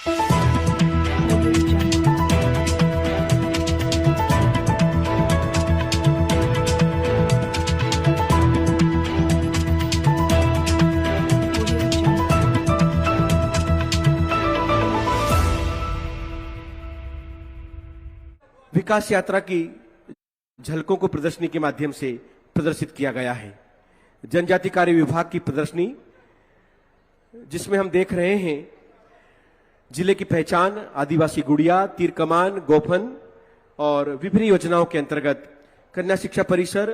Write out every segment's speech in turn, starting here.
विकास यात्रा की झलकों को प्रदर्शनी के माध्यम से प्रदर्शित किया गया है। जनजाति कार्य विभाग की प्रदर्शनी, जिसमें हम देख रहे हैं जिले की पहचान, आदिवासी गुड़िया, तीर कमान, गोफन और विभिन्न योजनाओं के अंतर्गत कन्या शिक्षा परिसर,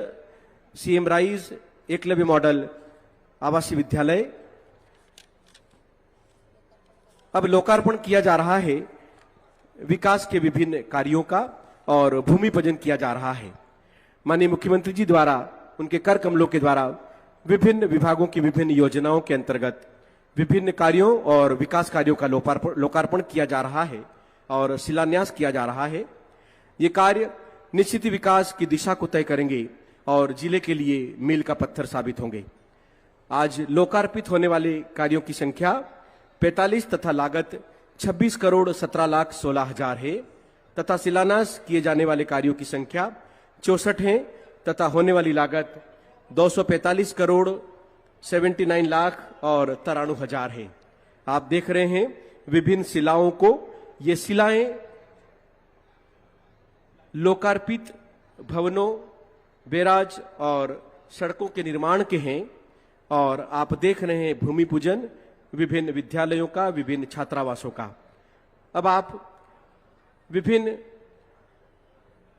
सीएम राइज, एकलव्य मॉडल आवासीय विद्यालय अब लोकार्पण किया जा रहा है। विकास के विभिन्न कार्यों का और भूमि पूजन किया जा रहा है। माननीय मुख्यमंत्री जी द्वारा, उनके कर कमलों के द्वारा विभिन्न विभागों की विभिन्न योजनाओं के अंतर्गत विभिन्न कार्यों और विकास कार्यों का लोकार्पण किया जा रहा है और शिलान्यास किया जा रहा है। ये कार्य निश्चित ही विकास की दिशा को तय करेंगे और जिले के लिए मील का पत्थर साबित होंगे। आज लोकार्पित होने वाले कार्यों की संख्या 45 तथा लागत 26 करोड़ 17 लाख 16 हजार है तथा शिलान्यास किए जाने वाले कार्यों की संख्या 64 है तथा होने वाली लागत 245 करोड़ 79 लाख और 93 हजार है। आप देख रहे हैं विभिन्न शिलाओं को। ये शिलाएं लोकार्पित भवनों, बैराज और सड़कों के निर्माण के हैं और आप देख रहे हैं भूमि पूजन विभिन्न विद्यालयों का, विभिन्न छात्रावासों का। अब आप विभिन्न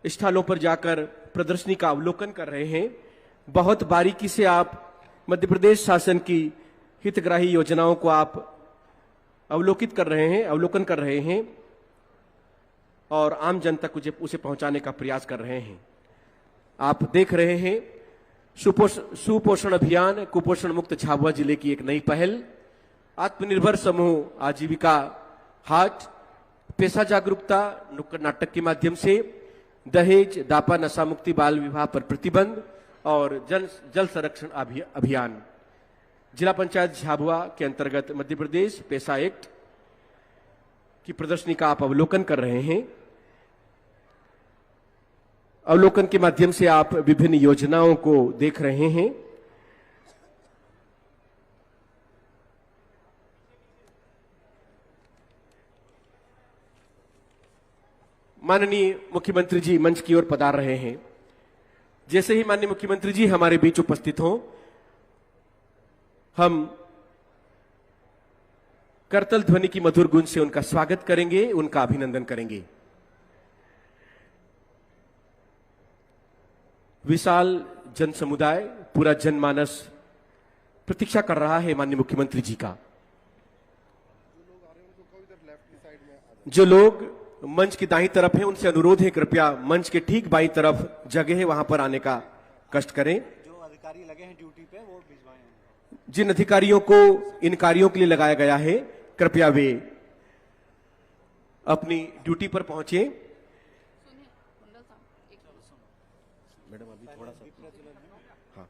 स्थलों पर जाकर प्रदर्शनी का अवलोकन कर रहे हैं। बहुत बारीकी से आप मध्य प्रदेश शासन की हितग्राही योजनाओं को आप अवलोकन कर रहे हैं और आम जन तक उसे पहुंचाने का प्रयास कर रहे हैं। आप देख रहे हैं सुपोषण अभियान, कुपोषण मुक्त झाबुआ जिले की एक नई पहल, आत्मनिर्भर समूह आजीविका हाट, पेशा जागरूकता नुक्कड़ नाटक के माध्यम से, दहेज, दापा, नशा मुक्ति, बाल विवाह पर प्रतिबंध और जल संरक्षण अभियान। जिला पंचायत झाबुआ के अंतर्गत मध्य प्रदेश पेशा एक्ट की प्रदर्शनी का आप अवलोकन कर रहे हैं। अवलोकन के माध्यम से आप विभिन्न योजनाओं को देख रहे हैं। माननीय मुख्यमंत्री जी मंच की ओर पधार रहे हैं। जैसे ही माननीय मुख्यमंत्री जी हमारे बीच उपस्थित हों, हम करतल ध्वनि की मधुर गूंज से उनका स्वागत करेंगे, उनका अभिनंदन करेंगे। विशाल जन समुदाय, पूरा जनमानस प्रतीक्षा कर रहा है माननीय मुख्यमंत्री जी का। जो लोग मंच की दाईं तरफ हैं, उनसे अनुरोध है कृपया मंच के ठीक बाईं तरफ जगह है, वहां पर आने का कष्ट करें। जो अधिकारी लगे हैं ड्यूटी पे वो भिजवाएं। जिन अधिकारियों को इन कार्यों के लिए लगाया गया है, कृपया वे अपनी ड्यूटी पर पहुंचे। मैडम अभी थोड़ा सा, हाँ,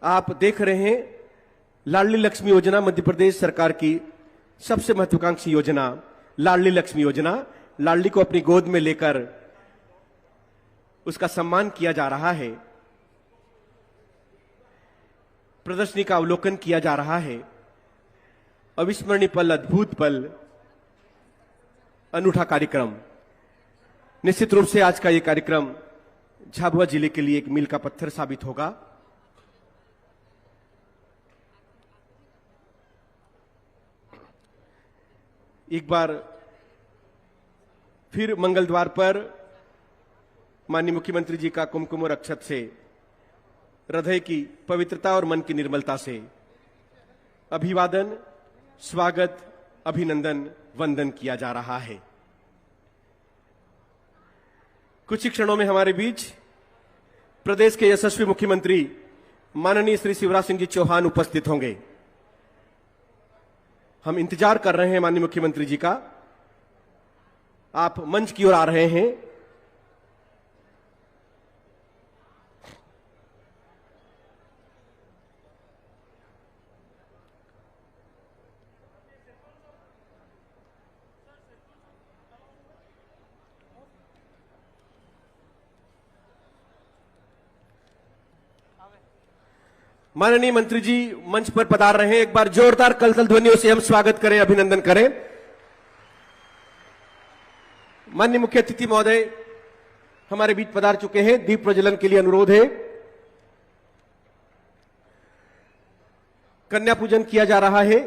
आप देख रहे हैं लाडली लक्ष्मी योजना, मध्य प्रदेश सरकार की सबसे महत्वाकांक्षी योजना लाडली लक्ष्मी योजना। लाडली को अपनी गोद में लेकर उसका सम्मान किया जा रहा है, प्रदर्शनी का अवलोकन किया जा रहा है। अविस्मरणीय पल, अद्भुत पल, अनूठा कार्यक्रम। निश्चित रूप से आज का यह कार्यक्रम झाबुआ जिले के लिए एक मील का पत्थर साबित होगा। एक बार फिर मंगल द्वार पर माननीय मुख्यमंत्री जी का कुमकुम और अक्षत से, हृदय की पवित्रता और मन की निर्मलता से अभिवादन, स्वागत, अभिनंदन, वंदन किया जा रहा है। कुछ ही क्षणों में हमारे बीच प्रदेश के यशस्वी मुख्यमंत्री माननीय श्री शिवराज सिंह जी चौहान उपस्थित होंगे। हम इंतजार कर रहे हैं माननीय मुख्यमंत्री जी का। आप मंच की ओर आ रहे हैं। माननीय मंत्री जी मंच पर पधार रहे हैं। एक बार जोरदार कलकल ध्वनियों से हम स्वागत करें, अभिनंदन करें। माननीय मुख्य अतिथि महोदय हमारे बीच पधार चुके हैं। दीप प्रज्वलन के लिए अनुरोध है। कन्या पूजन किया जा रहा है।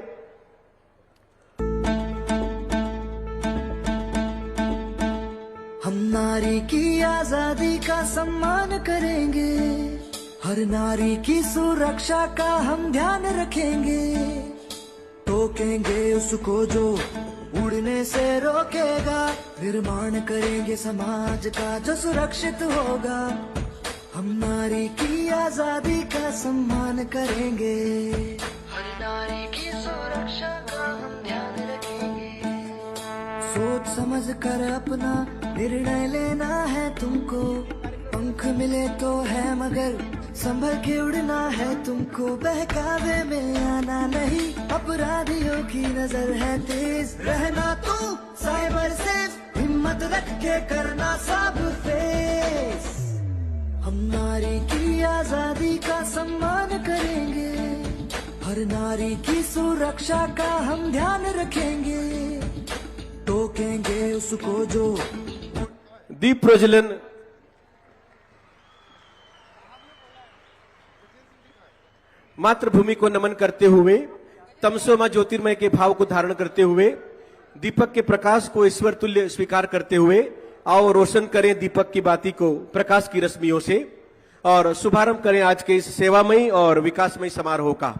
हम नारी की आजादी का सम्मान करेंगे, हर नारी की सुरक्षा का हम ध्यान रखेंगे, टोकेंगे उसको जो उड़ने से रोकेगा, निर्माण करेंगे समाज का जो सुरक्षित होगा। हम नारी की आजादी का सम्मान करेंगे, हर नारी की सुरक्षा का हम ध्यान रखेंगे। सोच समझ कर अपना निर्णय लेना है तुमको, पंख मिले तो है मगर संभल के उड़ना है तुमको। बहकावे में आना नहीं, अपराधियों की नजर है तेज, रहना तू साइबर से हिम्मत रख के करना सब फेस। हम नारी की आजादी का सम्मान करेंगे, हर नारी की सुरक्षा का हम ध्यान रखेंगे, टोकेंगे उसको जो। दीप प्रज्वलन मातृभूमि को नमन करते हुए, तमसो मां ज्योतिर्मय के भाव को धारण करते हुए, दीपक के प्रकाश को ईश्वर तुल्य स्वीकार करते हुए आओ रोशन करें दीपक की बाती को प्रकाश की रश्मियों से और शुभारंभ करें आज के इस सेवामयी और विकासमयी समारोह का।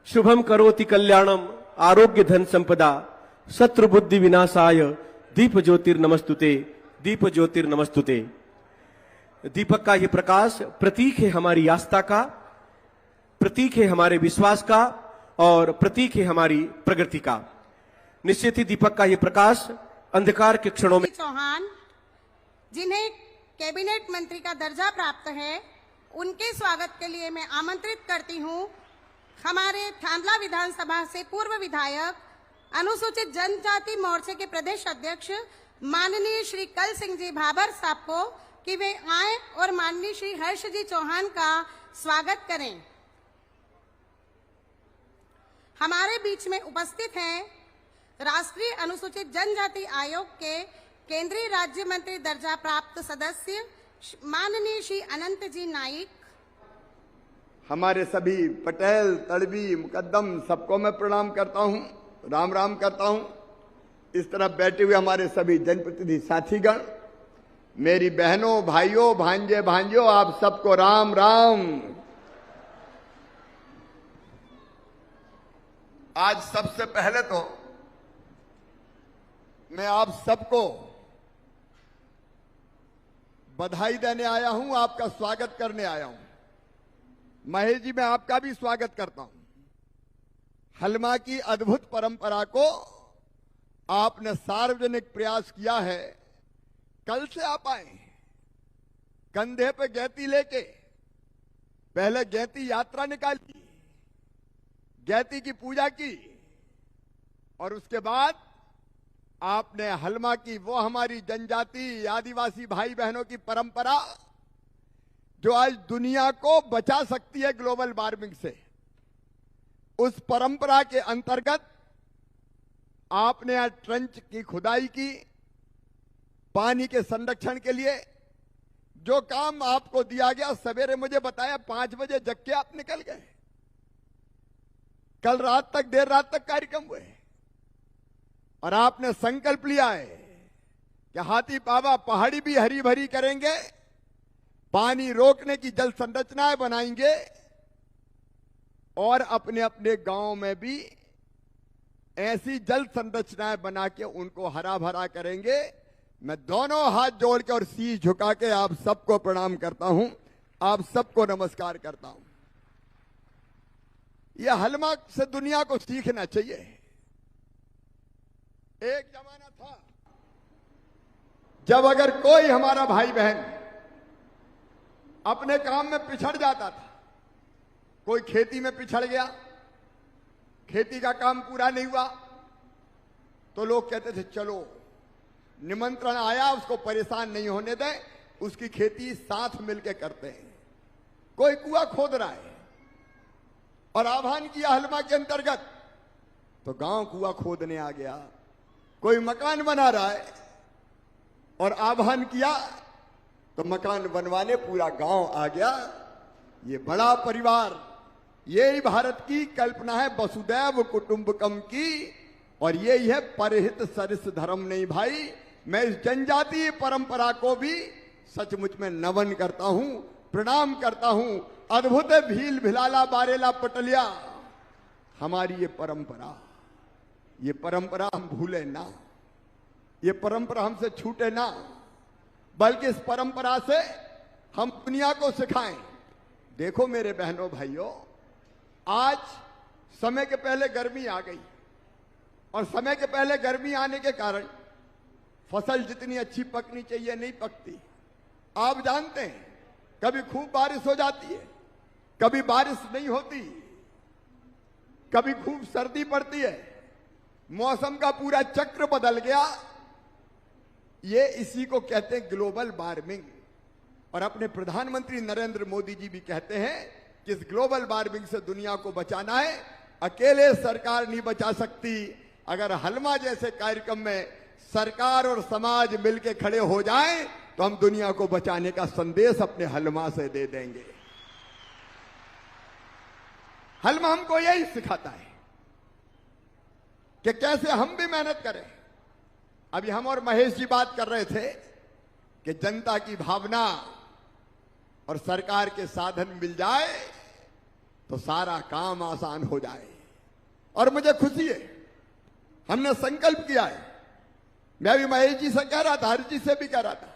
शुभम करोति कल्याणम आरोग्य धन संपदा शत्रु बुद्धि विनाशाय दीप ज्योतिर्नमस्तुते, दीप ज्योतिर्नमस्तुते। दीपक का यह प्रकाश प्रतीक है हमारी आस्था का, प्रतीक है हमारे विश्वास का और प्रतीक है हमारी प्रगति का। निश्चित ही दीपक का यह प्रकाश अंधकार के क्षणों में। चौहान जिन्हें कैबिनेट मंत्री का दर्जा प्राप्त है, उनके स्वागत के लिए मैं आमंत्रित करती हूं हमारे थांदला विधानसभा से पूर्व विधायक, अनुसूचित जनजाति मोर्चे के प्रदेश अध्यक्ष माननीय श्री कल सिंह जी भाबर साहब को कि वे आए और माननीय श्री हर्ष जी चौहान का स्वागत करें। हमारे बीच में उपस्थित हैं राष्ट्रीय अनुसूचित जनजाति आयोग के केंद्रीय राज्य मंत्री दर्जा प्राप्त सदस्य माननीय श्री अनंत जी नाइक। हमारे सभी पटेल, तड़वी, मुकद्दम सबको मैं प्रणाम करता हूं, राम राम करता हूं। इस तरफ बैठे हुए हमारे सभी जनप्रतिनिधि साथीगण, मेरी बहनों, भाइयों, भांजे भांजियों, आप सबको राम राम। आज सबसे पहले तो मैं आप सबको बधाई देने आया हूं, आपका स्वागत करने आया हूं। महेश जी, मैं आपका भी स्वागत करता हूं। हलमा की अद्भुत परंपरा को आपने सार्वजनिक प्रयास किया है। कल से आप आए कंधे पे गैती लेके, पहले गैती यात्रा निकाली, गैती की पूजा की और उसके बाद आपने हलमा की वो हमारी जनजाति आदिवासी भाई बहनों की परंपरा जो आज दुनिया को बचा सकती है ग्लोबल वार्मिंग से, उस परंपरा के अंतर्गत आपने आज ट्रंच की खुदाई की, पानी के संरक्षण के लिए जो काम आपको दिया गया। सवेरे मुझे बताया 5 बजे जग के आप निकल गए। कल रात तक, देर रात तक कार्यक्रम हुए और आपने संकल्प लिया है कि हाथी पावा पहाड़ी भी हरी भरी करेंगे, पानी रोकने की जल संरचनाएं बनाएंगे और अपने अपने गांव में भी ऐसी जल संरचनाएं बना के उनको हरा भरा करेंगे। मैं दोनों हाथ जोड़ के और शीश झुका के आप सबको प्रणाम करता हूं, आप सबको नमस्कार करता हूं। यह हलमा से दुनिया को सीखना चाहिए। एक जमाना था जब अगर कोई हमारा भाई बहन अपने काम में पिछड़ जाता था, कोई खेती में पिछड़ गया, खेती का काम पूरा नहीं हुआ, तो लोग कहते थे चलो निमंत्रण आया, उसको परेशान नहीं होने दें, उसकी खेती साथ मिलके करते हैं। कोई कुआं खोद रहा है, और आह्वान किया हलमा के अंतर्गत, तो गांव कुआं खोदने आ गया। कोई मकान बना रहा है और आह्वान किया तो मकान बनवाने पूरा गांव आ गया। ये बड़ा परिवार, यही भारत की कल्पना है वसुदैव कुटुंबकम की, और यही है परहित सरिस धर्म। नहीं भाई, मैं इस जनजातीय परंपरा को भी सचमुच में नमन करता हूं, प्रणाम करता हूं। अद्भुत है भील भिलाला बारेला पटलिया, हमारी ये परंपरा हम भूले ना, ये परंपरा हमसे छूटे ना, बल्कि इस परंपरा से हम दुनिया को सिखाएं। देखो मेरे बहनों भाइयों, आज समय के पहले गर्मी आ गई, और समय के पहले गर्मी आने के कारण फसल जितनी अच्छी पकनी चाहिए नहीं पकती। आप जानते हैं, कभी खूब बारिश हो जाती है, कभी बारिश नहीं होती, कभी खूब सर्दी पड़ती है, मौसम का पूरा चक्र बदल गया। ये इसी को कहते हैं ग्लोबल वार्मिंग। और अपने प्रधानमंत्री नरेंद्र मोदी जी भी कहते हैं कि इस ग्लोबल वार्मिंग से दुनिया को बचाना है, अकेले सरकार नहीं बचा सकती। अगर हलमा जैसे कार्यक्रम में सरकार और समाज मिलकर खड़े हो जाएं, तो हम दुनिया को बचाने का संदेश अपने हलमा से दे देंगे। हलमा हमको यही सिखाता है कि कैसे हम भी मेहनत करें। अभी हम और महेश जी बात कर रहे थे कि जनता की भावना और सरकार के साधन मिल जाए तो सारा काम आसान हो जाए। और मुझे खुशी है, हमने संकल्प किया है, मैं भी महेश जी से कह रहा था, हर जी से भी कह रहा था,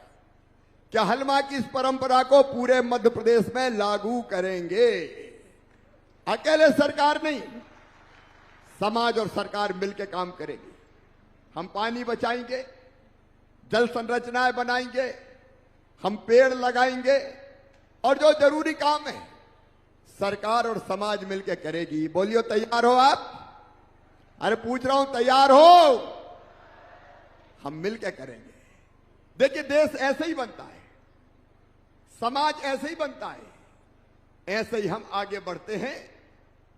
कि हलमा की इस परंपरा को पूरे मध्य प्रदेश में लागू करेंगे। अकेले सरकार नहीं, समाज और सरकार मिलकर काम करेगी। हम पानी बचाएंगे, जल संरचनाएं बनाएंगे, हम पेड़ लगाएंगे, और जो जरूरी काम है सरकार और समाज मिलकर करेगी। बोलियो तैयार हो आप? अरे पूछ रहा हूं, तैयार हो? हम मिलकर करेंगे। देखिए, देश ऐसे ही बनता है, समाज ऐसे ही बनता है, ऐसे ही हम आगे बढ़ते हैं।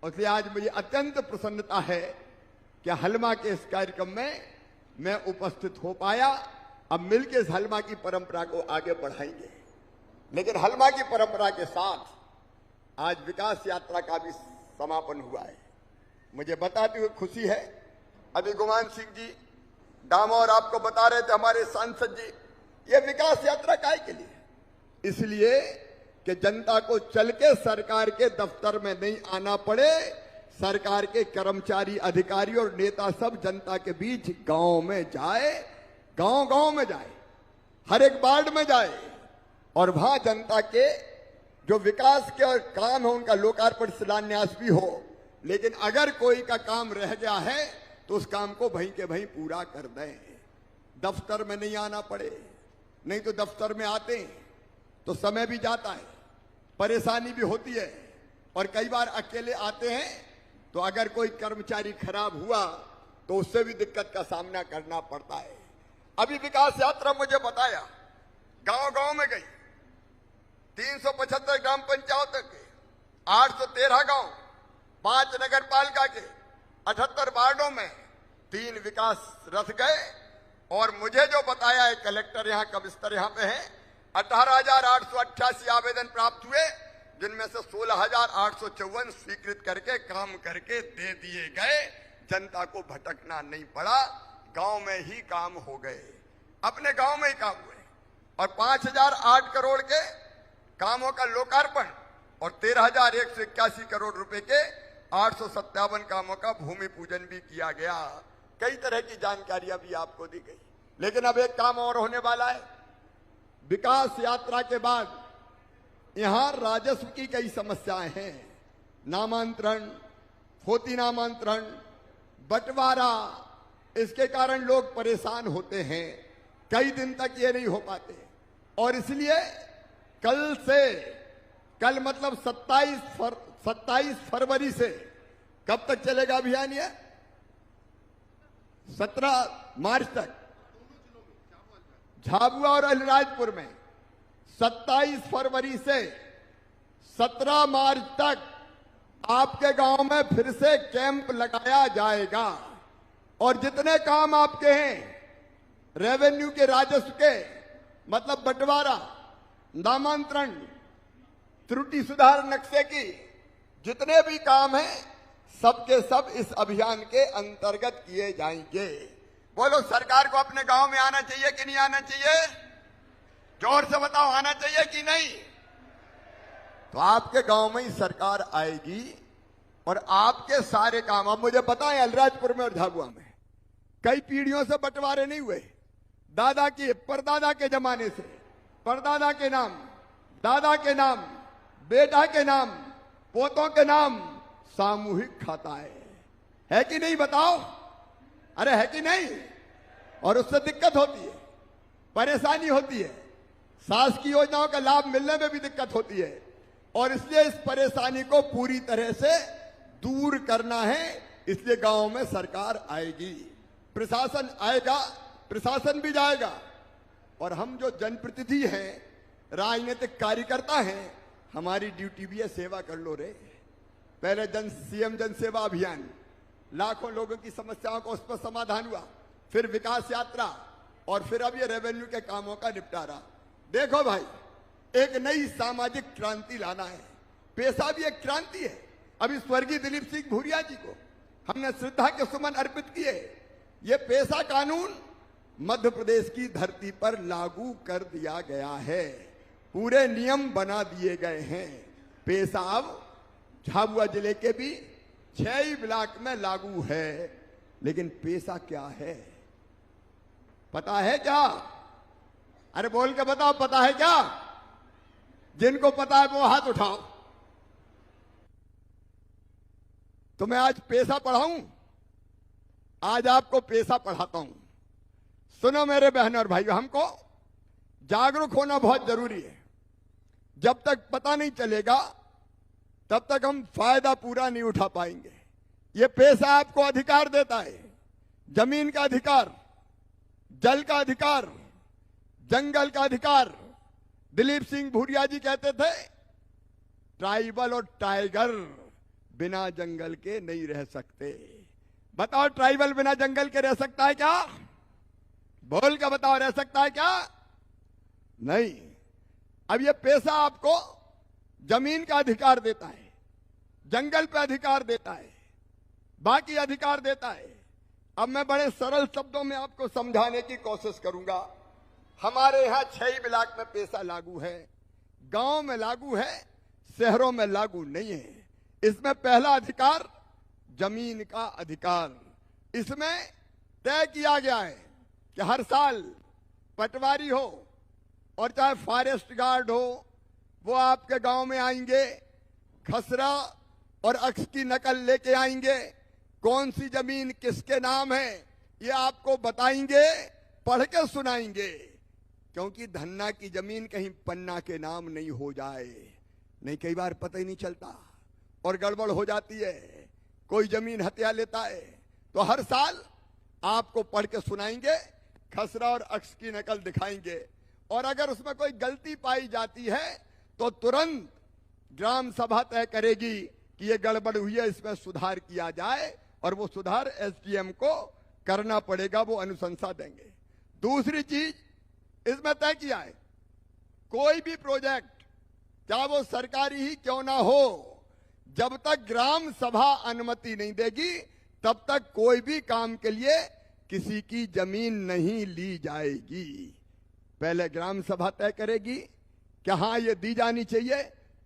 और इसलिए आज मुझे अत्यंत प्रसन्नता है कि हलमा के इस कार्यक्रम में मैं उपस्थित हो पाया। अब मिलकर इस हलमा की परंपरा को आगे बढ़ाएंगे। लेकिन हलमा की परंपरा के साथ आज विकास यात्रा का भी समापन हुआ है। मुझे बताते हुए खुशी है, अभी गुमान सिंह जी डामोर आपको बता रहे थे, हमारे सांसद जी, ये विकास यात्रा काहे के लिए? इसलिए कि जनता को चल के सरकार के दफ्तर में नहीं आना पड़े, सरकार के कर्मचारी, अधिकारी और नेता सब जनता के बीच गांव में जाए, गांव में जाए, हर एक वार्ड में जाए, और वहां जनता के जो विकास के काम है उनका लोकार्पण शिलान्यास भी हो। लेकिन अगर कोई का काम रह गया है तो उस काम को वहीं के वहीं पूरा कर दें, दफ्तर में नहीं आना पड़े। नहीं तो दफ्तर में आते हैं तो समय भी जाता है, परेशानी भी होती है, और कई बार अकेले आते हैं तो अगर कोई कर्मचारी खराब हुआ तो उससे भी दिक्कत का सामना करना पड़ता है। अभी विकास यात्रा मुझे बताया, गांव में गई, 375 ग्राम पंचायत के 813 गांव, 5 नगर पालिका के 78 वार्डों में 3 विकास रथ गए। और मुझे जो बताया है कलेक्टर यहाँ का बिस्तर यहाँ पे है, 18,888 आवेदन प्राप्त हुए, जिनमें से 16,854 स्वीकृत करके काम करके दे दिए गए। जनता को भटकना नहीं पड़ा, गांव में ही काम हो गए, अपने गांव में ही काम हुए। और 5,008 करोड़ के कामों का लोकार्पण और 13,181 करोड़ रुपए के 857 कामों का भूमि पूजन भी किया गया। कई तरह की जानकारियां भी आपको दी गई। लेकिन अब एक काम और होने वाला है। विकास यात्रा के बाद यहां राजस्व की कई समस्याएं हैं, नामांतरण, फोती नामांतरण, बंटवारा, इसके कारण लोग परेशान होते हैं, कई दिन तक ये नहीं हो पाते। और इसलिए कल मतलब 27 फरवरी से कब तक चलेगा अभियान? ये 17 मार्च तक झाबुआ और अलीराजपुर में, 27 फरवरी से 17 मार्च तक आपके गांव में फिर से कैंप लगाया जाएगा और जितने काम आपके हैं, रेवेन्यू के, राजस्व के, मतलब बंटवारा, नामांतरण, त्रुटि सुधार नक्शे की जितने भी काम हैं, सबके सब इस अभियान के अंतर्गत किए जाएंगे। बोलो, सरकार को अपने गांव में आना चाहिए कि नहीं आना चाहिए? जोर से बताओ, आना चाहिए कि नहीं? तो आपके गांव में ही सरकार आएगी और आपके सारे काम, अब मुझे पता है अलीराजपुर में और झाबुआ में कई पीढ़ियों से बंटवारे नहीं हुए। दादा के, परदादा के जमाने से, परदादा के नाम, दादा के नाम, बेटा के नाम, पोतों के नाम सामूहिक खाता है कि नहीं? बताओ, अरे है कि नहीं? और उससे दिक्कत होती है, परेशानी होती है, सास की योजनाओं का लाभ मिलने में भी दिक्कत होती है और इसलिए इस परेशानी को पूरी तरह से दूर करना है। इसलिए गांव में सरकार आएगी, प्रशासन आएगा, प्रशासन भी जाएगा और हम जो जनप्रतिनिधि हैं, राजनीतिक कार्यकर्ता हैं, हमारी ड्यूटी भी है सेवा कर लो रे। पहले सीएम जन सेवा अभियान, लाखों लोगों की समस्याओं को उस पर समाधान हुआ, फिर विकास यात्रा और फिर अब ये रेवेन्यू के कामों का निपटारा। देखो भाई, एक नई सामाजिक क्रांति लाना है। पैसा भी एक क्रांति है। अभी स्वर्गीय दिलीप सिंह भूरिया जी को हमने श्रद्धा के सुमन अर्पित किए। ये पैसा कानून मध्य प्रदेश की धरती पर लागू कर दिया गया है, पूरे नियम बना दिए गए हैं। पैसा अब झाबुआ जिले के भी 6 ब्लॉक में लागू है। लेकिन पैसा क्या है, पता है क्या? अरे बोल के बताओ, पता है क्या? जिनको पता है वो हाथ उठाओ। तो मैं आज पैसा पढ़ाऊं, आज आपको पैसा पढ़ाता हूं। सुनो मेरे बहनों और भाइयों, हमको जागरूक होना बहुत जरूरी है। जब तक पता नहीं चलेगा तब तक हम फायदा पूरा नहीं उठा पाएंगे। ये पैसा आपको अधिकार देता है, जमीन का अधिकार, जल का अधिकार, जंगल का अधिकार। दिलीप सिंह भूरिया जी कहते थे, ट्राइबल और टाइगर बिना जंगल के नहीं रह सकते। बताओ, ट्राइबल बिना जंगल के रह सकता है क्या? बोल के बताओ, रह सकता है क्या? नहीं। अब ये पैसा आपको जमीन का अधिकार देता है, जंगल पे अधिकार देता है, बाकी अधिकार देता है। अब मैं बड़े सरल शब्दों में आपको समझाने की कोशिश करूंगा। हमारे यहां 6 ब्लॉक में पैसा लागू है, गांव में लागू है, शहरों में लागू नहीं है। इसमें पहला अधिकार जमीन का अधिकार। इसमें तय किया गया है कि हर साल पटवारी हो और चाहे फॉरेस्ट गार्ड हो, वो आपके गांव में आएंगे, खसरा और अक्स की नकल लेके आएंगे। कौन सी जमीन किसके नाम है ये आपको बताएंगे, पढ़ के सुनाएंगे। क्योंकि धन्ना की जमीन कहीं पन्ना के नाम नहीं हो जाए, नहीं कई बार पता ही नहीं चलता और गड़बड़ हो जाती है, कोई जमीन हत्या लेता है। तो हर साल आपको पढ़ के सुनाएंगे, खसरा और अक्स की नकल दिखाएंगे और अगर उसमें कोई गलती पाई जाती है तो तुरंत ग्राम सभा तय करेगी कि ये गड़बड़ हुई है, इसमें सुधार किया जाए और वो सुधार एसडीएम को करना पड़ेगा, वो अनुशंसा देंगे। दूसरी चीज इसमें तय किया है, कोई भी प्रोजेक्ट चाहे वो सरकारी ही क्यों ना हो, जब तक ग्राम सभा अनुमति नहीं देगी तब तक कोई भी काम के लिए किसी की जमीन नहीं ली जाएगी। पहले ग्राम सभा तय करेगी कि हाँ ये दी जानी चाहिए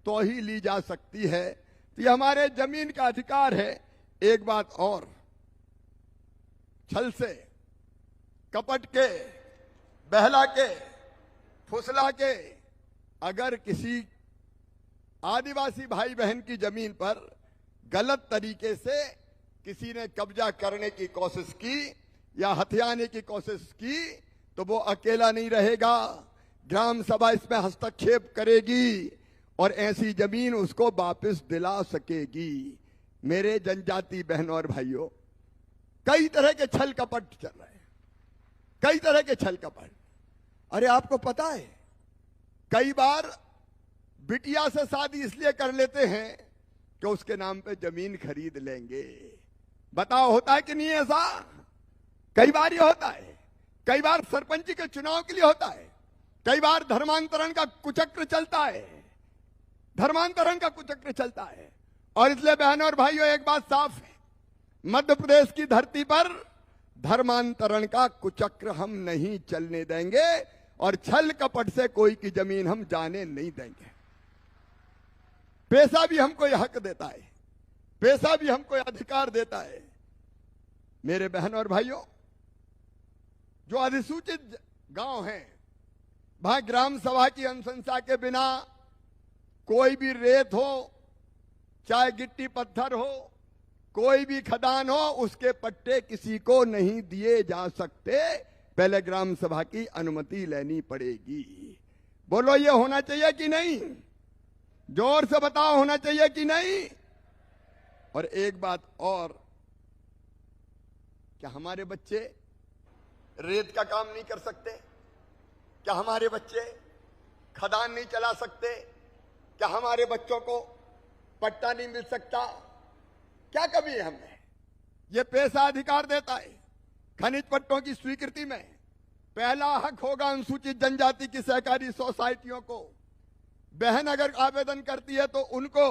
तो ही ली जा सकती है। तो ये हमारे जमीन का अधिकार है। एक बात और, छल से, कपट के, बहला के, फुसला के अगर किसी आदिवासी भाई बहन की जमीन पर गलत तरीके से किसी ने कब्जा करने की कोशिश की या हथियाने की कोशिश की तो वो अकेला नहीं रहेगा, ग्राम सभा इसमें हस्तक्षेप करेगी और ऐसी जमीन उसको वापस दिला सकेगी। मेरे जनजाति बहनों और भाइयों, कई तरह के छल कपट चल रहे हैं, कई तरह के छल कपट। अरे आपको पता है, कई बार बिटिया से शादी इसलिए कर लेते हैं कि उसके नाम पे जमीन खरीद लेंगे। बताओ होता है कि नहीं ऐसा? कई बार ये होता है, कई बार सरपंच के चुनाव के लिए होता है, कई बार धर्मांतरण का कुचक्र चलता है, धर्मांतरण का कुचक्र चलता है। और इसलिए बहनों और भाइयों एक बात साफ है, मध्य प्रदेश की धरती पर धर्मांतरण का कुचक्र हम नहीं चलने देंगे और छल कपट से कोई की जमीन हम जाने नहीं देंगे। पैसा भी हमको यह हक देता है, पैसा भी हमको अधिकार देता है। मेरे बहनों और भाइयों, जो अधिसूचित गांव हैं, वहां ग्राम सभा की अनुशंसा के बिना कोई भी रेत हो, चाहे गिट्टी पत्थर हो, कोई भी खदान हो, उसके पट्टे किसी को नहीं दिए जा सकते। पहले ग्राम सभा की अनुमति लेनी पड़ेगी। बोलो ये होना चाहिए कि नहीं? जोर से बताओ, होना चाहिए कि नहीं? और एक बात और, क्या हमारे बच्चे रेत का काम नहीं कर सकते? क्या हमारे बच्चे खदान नहीं चला सकते? क्या हमारे बच्चों को पट्टा नहीं मिल सकता? क्या कमी है हमें? यह पैसा अधिकार देता है। खनिज पट्टों की स्वीकृति में पहला हक होगा अनुसूचित जनजाति की सहकारी सोसाइटियों को। बहन अगर आवेदन करती है तो उनको,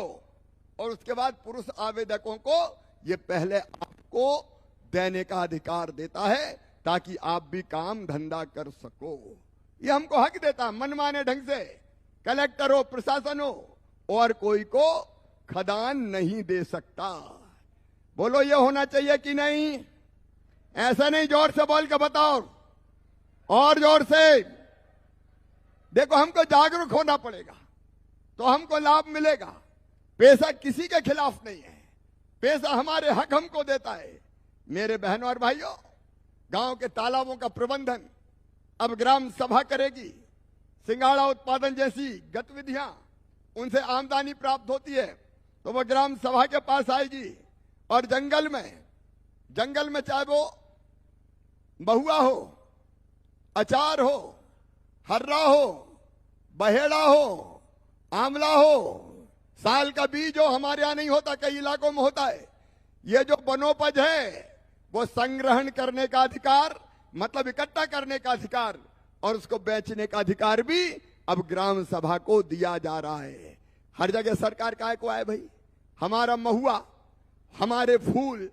और उसके बाद पुरुष आवेदकों को यह पहले आपको देने का अधिकार देता है, ताकि आप भी काम धंधा कर सको। यह हमको हक देता है। मनमाने ढंग से कलेक्टर हो, प्रशासन हो, और कोई को खदान नहीं दे सकता। बोलो ये होना चाहिए कि नहीं? ऐसा नहीं, जोर से बोल के बताओ, और जोर से। देखो, हमको जागरूक होना पड़ेगा तो हमको लाभ मिलेगा। पैसा किसी के खिलाफ नहीं है, पैसा हमारे हक हमको देता है। मेरे बहनों और भाइयों, गांव के तालाबों का प्रबंधन अब ग्राम सभा करेगी। सिंगाड़ा उत्पादन जैसी गतिविधियां, उनसे आमदनी प्राप्त होती है तो वह ग्राम सभा के पास आएगी। और जंगल में चाहे वो बहुआ हो, अचार हो, हर्रा हो, बहेड़ा हो, आंवला हो, साल का बीज हो, हमारे यहां नहीं होता, कई इलाकों में होता है। ये जो वनोपज है वो संग्रहण करने का अधिकार, मतलब इकट्ठा करने का अधिकार, और उसको बेचने का अधिकार भी अब ग्राम सभा को दिया जा रहा है। हर जगह सरकार काहे को आए भाई? हमारा महुआ, हमारे फूल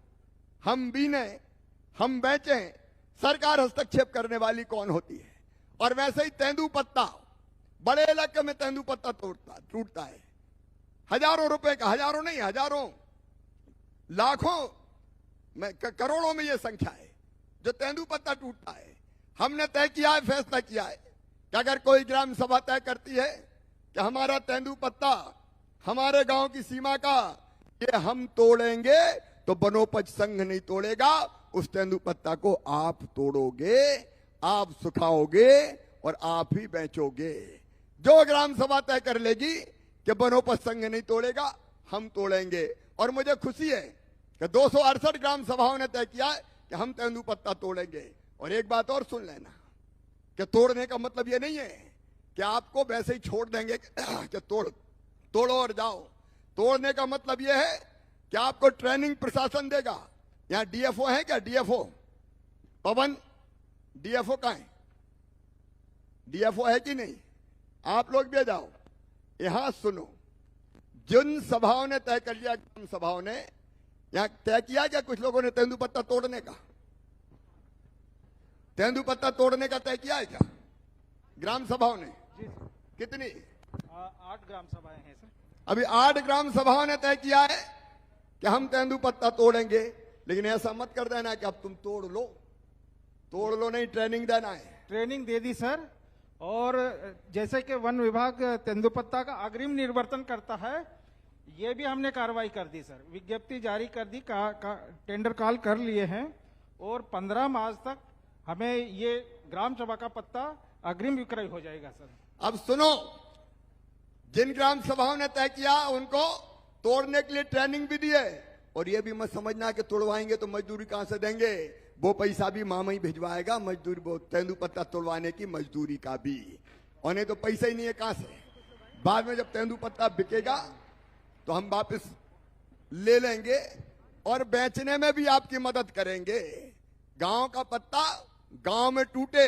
हम बीने, हम बेचें, सरकार हस्तक्षेप करने वाली कौन होती है? और वैसे ही तेंदुपत्ता, बड़े इलाके में तेंदुपत्ता टूटता है, हजारों रुपए का, हजारों नहीं, हजारों, लाखों में, करोड़ों में यह संख्या है जो तेंदुपत्ता टूटता है। हमने तय किया है, फैसला किया है कि अगर कोई ग्राम सभा तय करती है कि हमारा तेंदुपत्ता हमारे गांव की सीमा का ये हम तोड़ेंगे, तो वनोपज संघ नहीं तोड़ेगा, उस तेंदुपत्ता को आप तोड़ोगे, आप सुखाओगे और आप ही बेचोगे। जो ग्राम सभा तय कर लेगी कि वनोपज संघ नहीं तोड़ेगा, हम तोड़ेंगे। और मुझे खुशी है कि 268 ग्राम सभाओं ने तय किया है कि हम तेंदुपत्ता तोड़ेंगे। और एक बात और सुन लेना, कि तोड़ने का मतलब ये नहीं है कि आपको वैसे ही छोड़ देंगे कि तोड़ो और जाओ। तोड़ने का मतलब यह है कि आपको ट्रेनिंग प्रशासन देगा। यहां डीएफओ है क्या? डीएफओ पवन, डीएफओ कहां है? डीएफओ है कि नहीं? आप लोग भी जाओ, यहां सुनो। जिन सभाओं ने तय कर लिया, ग्राम सभाओं ने यहां तय किया क्या कुछ लोगों ने तेंदुपत्ता तोड़ने का? तेंदुपत्ता तोड़ने का तय किया है क्या ग्राम सभाओं ने? कितनी? 8 ग्राम सभाएं हैं सर। अभी 8 ग्राम सभाओं ने तय किया है कि हम तेंदुपत्ता तोड़ेंगे। लेकिन ऐसा मत कर देना कि अब तुम तोड़ लो नहीं, ट्रेनिंग देना है। ट्रेनिंग दे दी सर। और जैसे कि वन विभाग तेंदुपत्ता का अग्रिम निर्वर्तन करता है, ये भी हमने कार्रवाई कर दी सर। विज्ञप्ति जारी कर दी, टेंडर कॉल कर लिए हैं, और 15 मार्च तक हमें ये ग्राम सभा का पत्ता अग्रिम विक्रय हो जाएगा सर। अब सुनो, जिन ग्राम सभाओं ने तय किया उनको तोड़ने के लिए ट्रेनिंग भी दी है। और ये भी मत समझना कि तोड़वाएंगे तो मजदूरी कहां से देंगे, वो पैसा भी मामा ही भिजवाएगा, मजदूरी, वो तेंदुपत्ता तोड़वाने की मजदूरी का भी। और नहीं तो पैसा ही नहीं है कहां से। बाद में जब तेंदुपत्ता बिकेगा तो हम वापस ले लेंगे और बेचने में भी आपकी मदद करेंगे। गांव का पत्ता गांव में टूटे।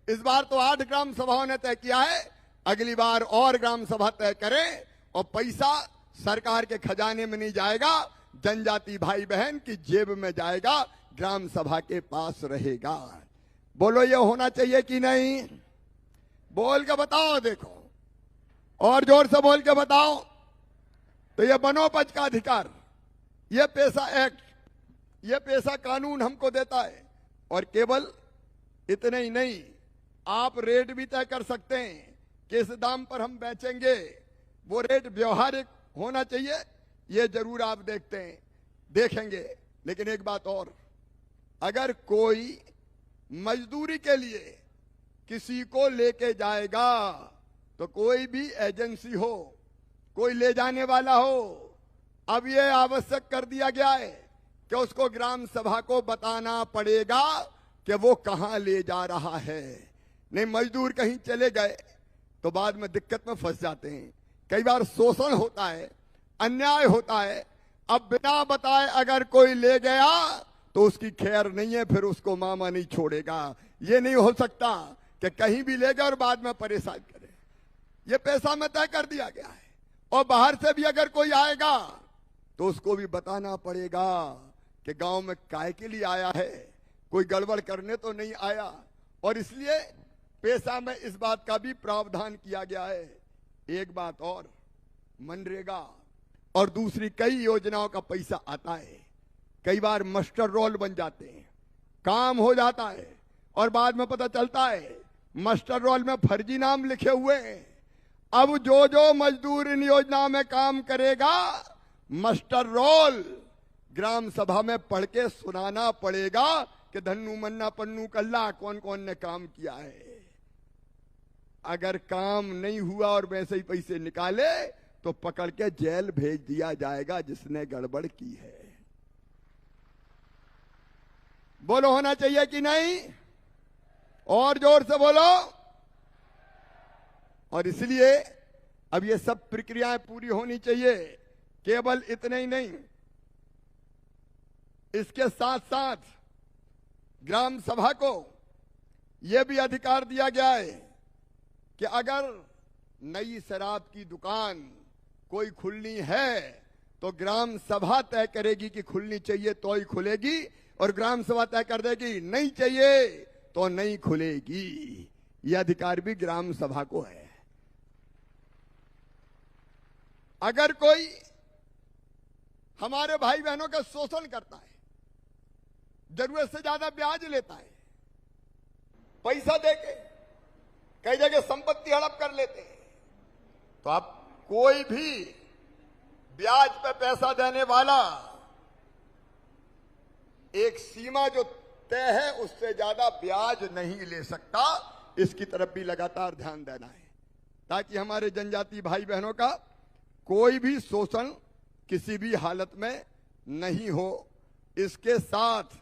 इस बार तो 8 ग्राम सभाओं ने तय किया है, अगली बार और ग्राम सभा तय करें और पैसा सरकार के खजाने में नहीं जाएगा, जनजाति भाई बहन की जेब में जाएगा, ग्राम सभा के पास रहेगा। बोलो ये होना चाहिए कि नहीं? बोल के बताओ, देखो और जोर से बोल के बताओ। तो ये वनोपज का अधिकार, ये पेशा एक्ट, ये पेशा कानून हमको देता है। और केवल इतने ही नहीं, आप रेट भी तय कर सकते हैं, किस दाम पर हम बेचेंगे, वो रेट व्यवहारिक होना चाहिए, ये जरूर आप देखेंगे। लेकिन एक बात और, अगर कोई मजदूरी के लिए किसी को लेके जाएगा तो कोई भी एजेंसी हो, कोई ले जाने वाला हो, अब ये आवश्यक कर दिया गया है कि उसको ग्राम सभा को बताना पड़ेगा कि वो कहां ले जा रहा है। नहीं, मजदूर कहीं चले गए तो बाद में दिक्कत में फंस जाते हैं। कई बार शोषण होता है, अन्याय होता है। अब बिना बताए अगर कोई ले गया तो उसकी खैर नहीं है, फिर उसको मामा नहीं छोड़ेगा। ये नहीं हो सकता कि कहीं भी ले गए और बाद में परेशान करे। ये पैसा में तय कर दिया गया है। और बाहर से भी अगर कोई आएगा तो उसको भी बताना पड़ेगा कि गांव में काय के लिए आया है, कोई गड़बड़ करने तो नहीं आया। और इसलिए पेशा में इस बात का भी प्रावधान किया गया है। एक बात और, मनरेगा और दूसरी कई योजनाओं का पैसा आता है, कई बार मास्टर रोल बन जाते हैं, काम हो जाता है और बाद में पता चलता है मास्टर रोल में फर्जी नाम लिखे हुए हैं। अब जो मजदूर इन योजनाओं में काम करेगा, मास्टर रोल ग्राम सभा में पढ़ के सुनाना पड़ेगा कि धन्नू मन्ना पन्नू कल्ला कौन कौन ने काम किया है। अगर काम नहीं हुआ और वैसे ही पैसे निकाले तो पकड़ के जेल भेज दिया जाएगा जिसने गड़बड़ की है। बोलो होना चाहिए कि नहीं? और जोर से बोलो। और इसलिए अब ये सब प्रक्रियाएं पूरी होनी चाहिए। केवल इतने ही नहीं, इसके साथ साथ ग्राम सभा को यह भी अधिकार दिया गया है कि अगर नई शराब की दुकान कोई खुलनी है तो ग्राम सभा तय करेगी कि खुलनी चाहिए तो ही खुलेगी, और ग्राम सभा तय कर देगी नहीं चाहिए तो नहीं खुलेगी। यह अधिकार भी ग्राम सभा को है। अगर कोई हमारे भाई बहनों का शोषण करता है, जरूरत से ज्यादा ब्याज लेता है, पैसा देके कई जगह संपत्ति हड़प कर लेते हैं, तो आप कोई भी ब्याज पे पैसा देने वाला एक सीमा जो तय है उससे ज्यादा ब्याज नहीं ले सकता। इसकी तरफ भी लगातार ध्यान देना है ताकि हमारे जनजाति भाई बहनों का कोई भी शोषण किसी भी हालत में नहीं हो। इसके साथ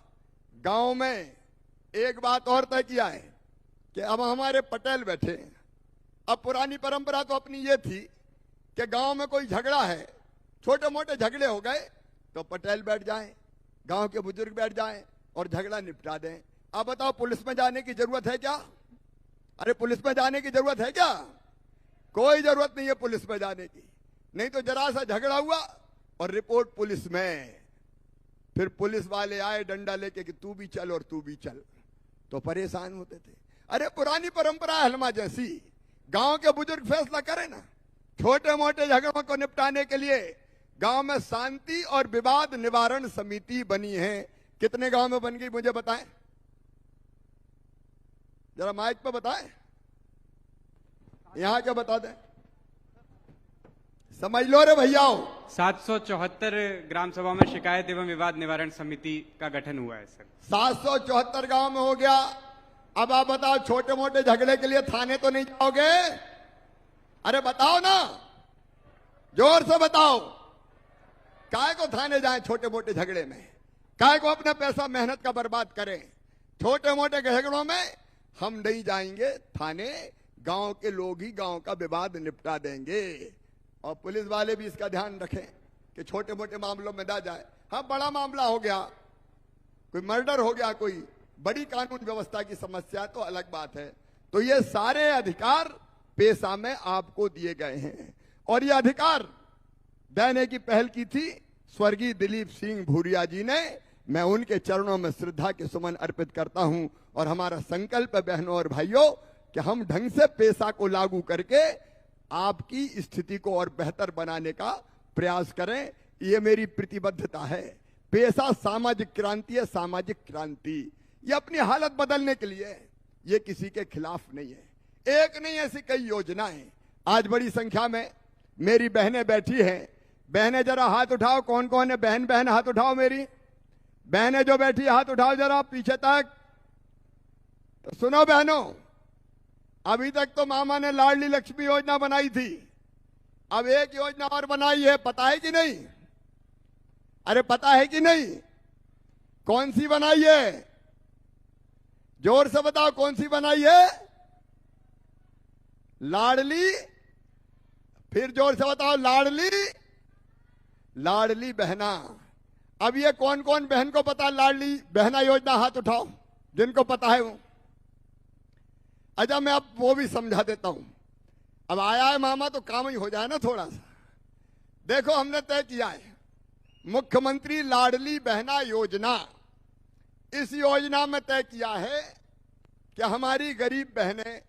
गांव में एक बात और तय किया है कि अब हमारे पटेल बैठे हैं। अब पुरानी परंपरा तो अपनी ये थी कि गांव में कोई झगड़ा है, छोटे मोटे झगड़े हो गए तो पटेल बैठ जाएं, गांव के बुजुर्ग बैठ जाएं और झगड़ा निपटा दें। अब बताओ पुलिस में जाने की जरूरत है क्या? अरे पुलिस में जाने की जरूरत है क्या? कोई जरूरत नहीं है पुलिस में जाने की। नहीं तो जरा सा झगड़ा हुआ और रिपोर्ट पुलिस में, फिर पुलिस वाले आए डंडा लेके कि तू भी चल और तू भी चल, तो परेशान होते थे। अरे पुरानी परंपरा हलमा जैसी, गांव के बुजुर्ग फैसला करें ना। छोटे मोटे झगड़ों को निपटाने के लिए गांव में शांति और विवाद निवारण समिति बनी है। कितने गांव में बन गई मुझे बताएं, जरा माइक पे बताएं, यहां क्या बता दें, समझ लो रे भैयाओ। 774 ग्राम सभा में शिकायत एवं विवाद निवारण समिति का गठन हुआ है सर। 774 गांव में हो गया। अब आप बताओ छोटे मोटे झगड़े के लिए थाने तो नहीं जाओगे? अरे बताओ ना, जोर से बताओ। काय को थाने जाएं छोटे मोटे झगड़े में? काय को अपना पैसा मेहनत का बर्बाद करें? छोटे मोटे झगड़ों में हम नहीं जाएंगे थाने, गांव के लोग ही गांव का विवाद निपटा देंगे। और पुलिस वाले भी इसका ध्यान रखें कि छोटे मोटे मामलों में ना जाए। हाँ, बड़ा मामला हो गया, कोई मर्डर हो गया, कोई बड़ी कानून व्यवस्था की समस्या, तो अलग बात है। तो ये सारे अधिकार पेशा में आपको दिए गए हैं और ये अधिकार देने की पहल की थी स्वर्गीय दिलीप सिंह भूरिया जी ने। मैं उनके चरणों में श्रद्धा के सुमन अर्पित करता हूं और हमारा संकल्प है बहनों और भाइयों कि हम ढंग से पेशा को लागू करके आपकी स्थिति को और बेहतर बनाने का प्रयास करें। ये मेरी प्रतिबद्धता है। पेशा सामाजिक क्रांति है, सामाजिक क्रांति। ये अपनी हालत बदलने के लिए, ये किसी के खिलाफ नहीं है। एक नहीं, ऐसी कई योजनाएं। आज बड़ी संख्या में मेरी बहनें बैठी हैं। बहनें जरा हाथ उठाओ, कौन कौन है बहन? बहन हाथ उठाओ, मेरी बहनें जो बैठी हाथ उठाओ जरा पीछे तक। तो सुनो बहनों, अभी तक तो मामा ने लाडली लक्ष्मी योजना बनाई थी, अब एक योजना और बनाई है, पता है कि नहीं? अरे पता है कि नहीं? कौन सी बनाई है? जोर से बताओ, कौन सी बनाई है? लाडली, फिर जोर से बताओ, लाडली लाडली बहना। अब ये कौन कौन बहन को पता लाडली बहना योजना? हाथ उठाओ जिनको पता है वो। अच्छा, मैं अब वो भी समझा देता हूं। अब आया है मामा तो काम ही हो जाए ना थोड़ा सा। देखो, हमने तय किया है मुख्यमंत्री लाडली बहना योजना। इस योजना में तय किया है कि हमारी गरीब बहनें,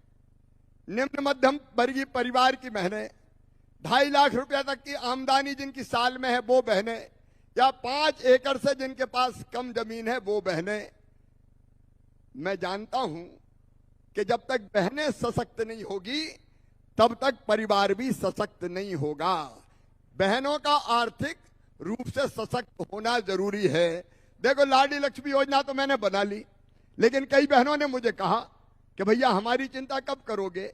निम्न मध्यम वर्गीय परिवार की बहनें, 2.5 लाख रुपया तक की आमदनी जिनकी साल में है वो बहनें, या 5 एकड़ से जिनके पास कम जमीन है वो बहनें। मैं जानता हूं कि जब तक बहनें सशक्त नहीं होगी तब तक परिवार भी सशक्त नहीं होगा। बहनों का आर्थिक रूप से सशक्त होना जरूरी है। देखो, लाडली लक्ष्मी योजना तो मैंने बना ली, लेकिन कई बहनों ने मुझे कहा कि भैया हमारी चिंता कब करोगे?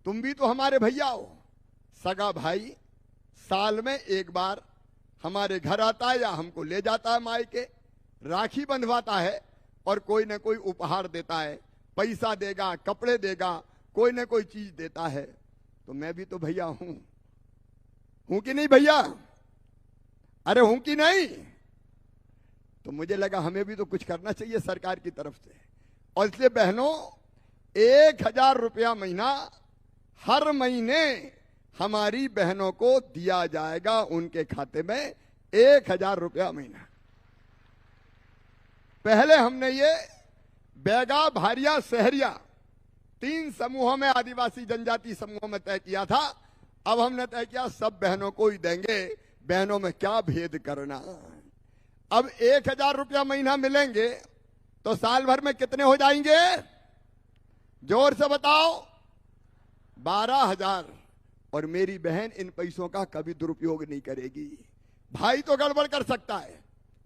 तुम भी तो हमारे भैया हो। सगा भाई साल में एक बार हमारे घर आता है या हमको ले जाता है मायके, राखी बंधवाता है और कोई ना कोई उपहार देता है, पैसा देगा, कपड़े देगा, कोई ना कोई चीज देता है। तो मैं भी तो भैया हूं कि नहीं भैया? अरे हूं कि नहीं? तो मुझे लगा हमें भी तो कुछ करना चाहिए सरकार की तरफ से। और इसलिए बहनों, 1000 रुपया महीना हर महीने हमारी बहनों को दिया जाएगा उनके खाते में। 1000 रुपया महीना। पहले हमने ये बैगा, भारिया, शहरिया 3 समूहों में, आदिवासी जनजाति समूहों में तय किया था। अब हमने तय किया सब बहनों को ही देंगे। बहनों में क्या भेद करना। अब 1000 रुपया महीना मिलेंगे तो साल भर में कितने हो जाएंगे? जोर से बताओ। 12,000। और मेरी बहन इन पैसों का कभी दुरुपयोग नहीं करेगी। भाई तो गड़बड़ कर सकता है,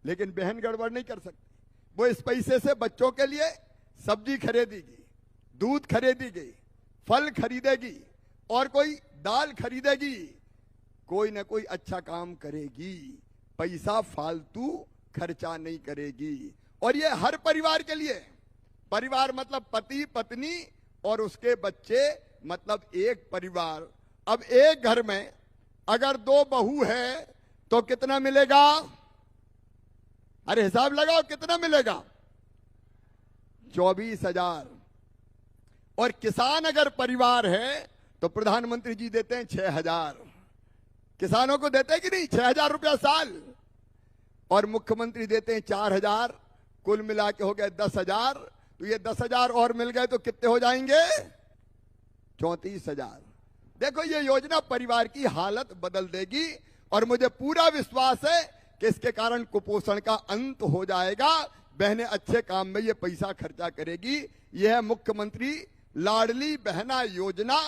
लेकिन बहन गड़बड़ नहीं कर सकती। वो इस पैसे से बच्चों के लिए सब्जी खरीदेगी, दूध खरीदेगी, फल खरीदेगी और कोई दाल खरीदेगी, कोई ना कोई अच्छा काम करेगी। पैसा फालतू खर्चा नहीं करेगी। और ये हर परिवार के लिए। परिवार मतलब पति, पत्नी और उसके बच्चे, मतलब एक परिवार। अब एक घर में अगर 2 बहू है तो कितना मिलेगा? अरे हिसाब लगाओ, कितना मिलेगा? 24,000। और किसान अगर परिवार है तो प्रधानमंत्री जी देते हैं 6,000। किसानों को देते हैं कि नहीं? 6,000 रुपया साल। और मुख्यमंत्री देते हैं 4,000। कुल मिला के हो गए 10,000। तो ये 10,000 और मिल गए तो कितने हो जाएंगे? 34,000। देखो, ये योजना परिवार की हालत बदल देगी और मुझे पूरा विश्वास है कि इसके कारण कुपोषण का अंत हो जाएगा। बहनें अच्छे काम में ये पैसा खर्चा करेगी। यह है मुख्यमंत्री लाडली बहना योजना।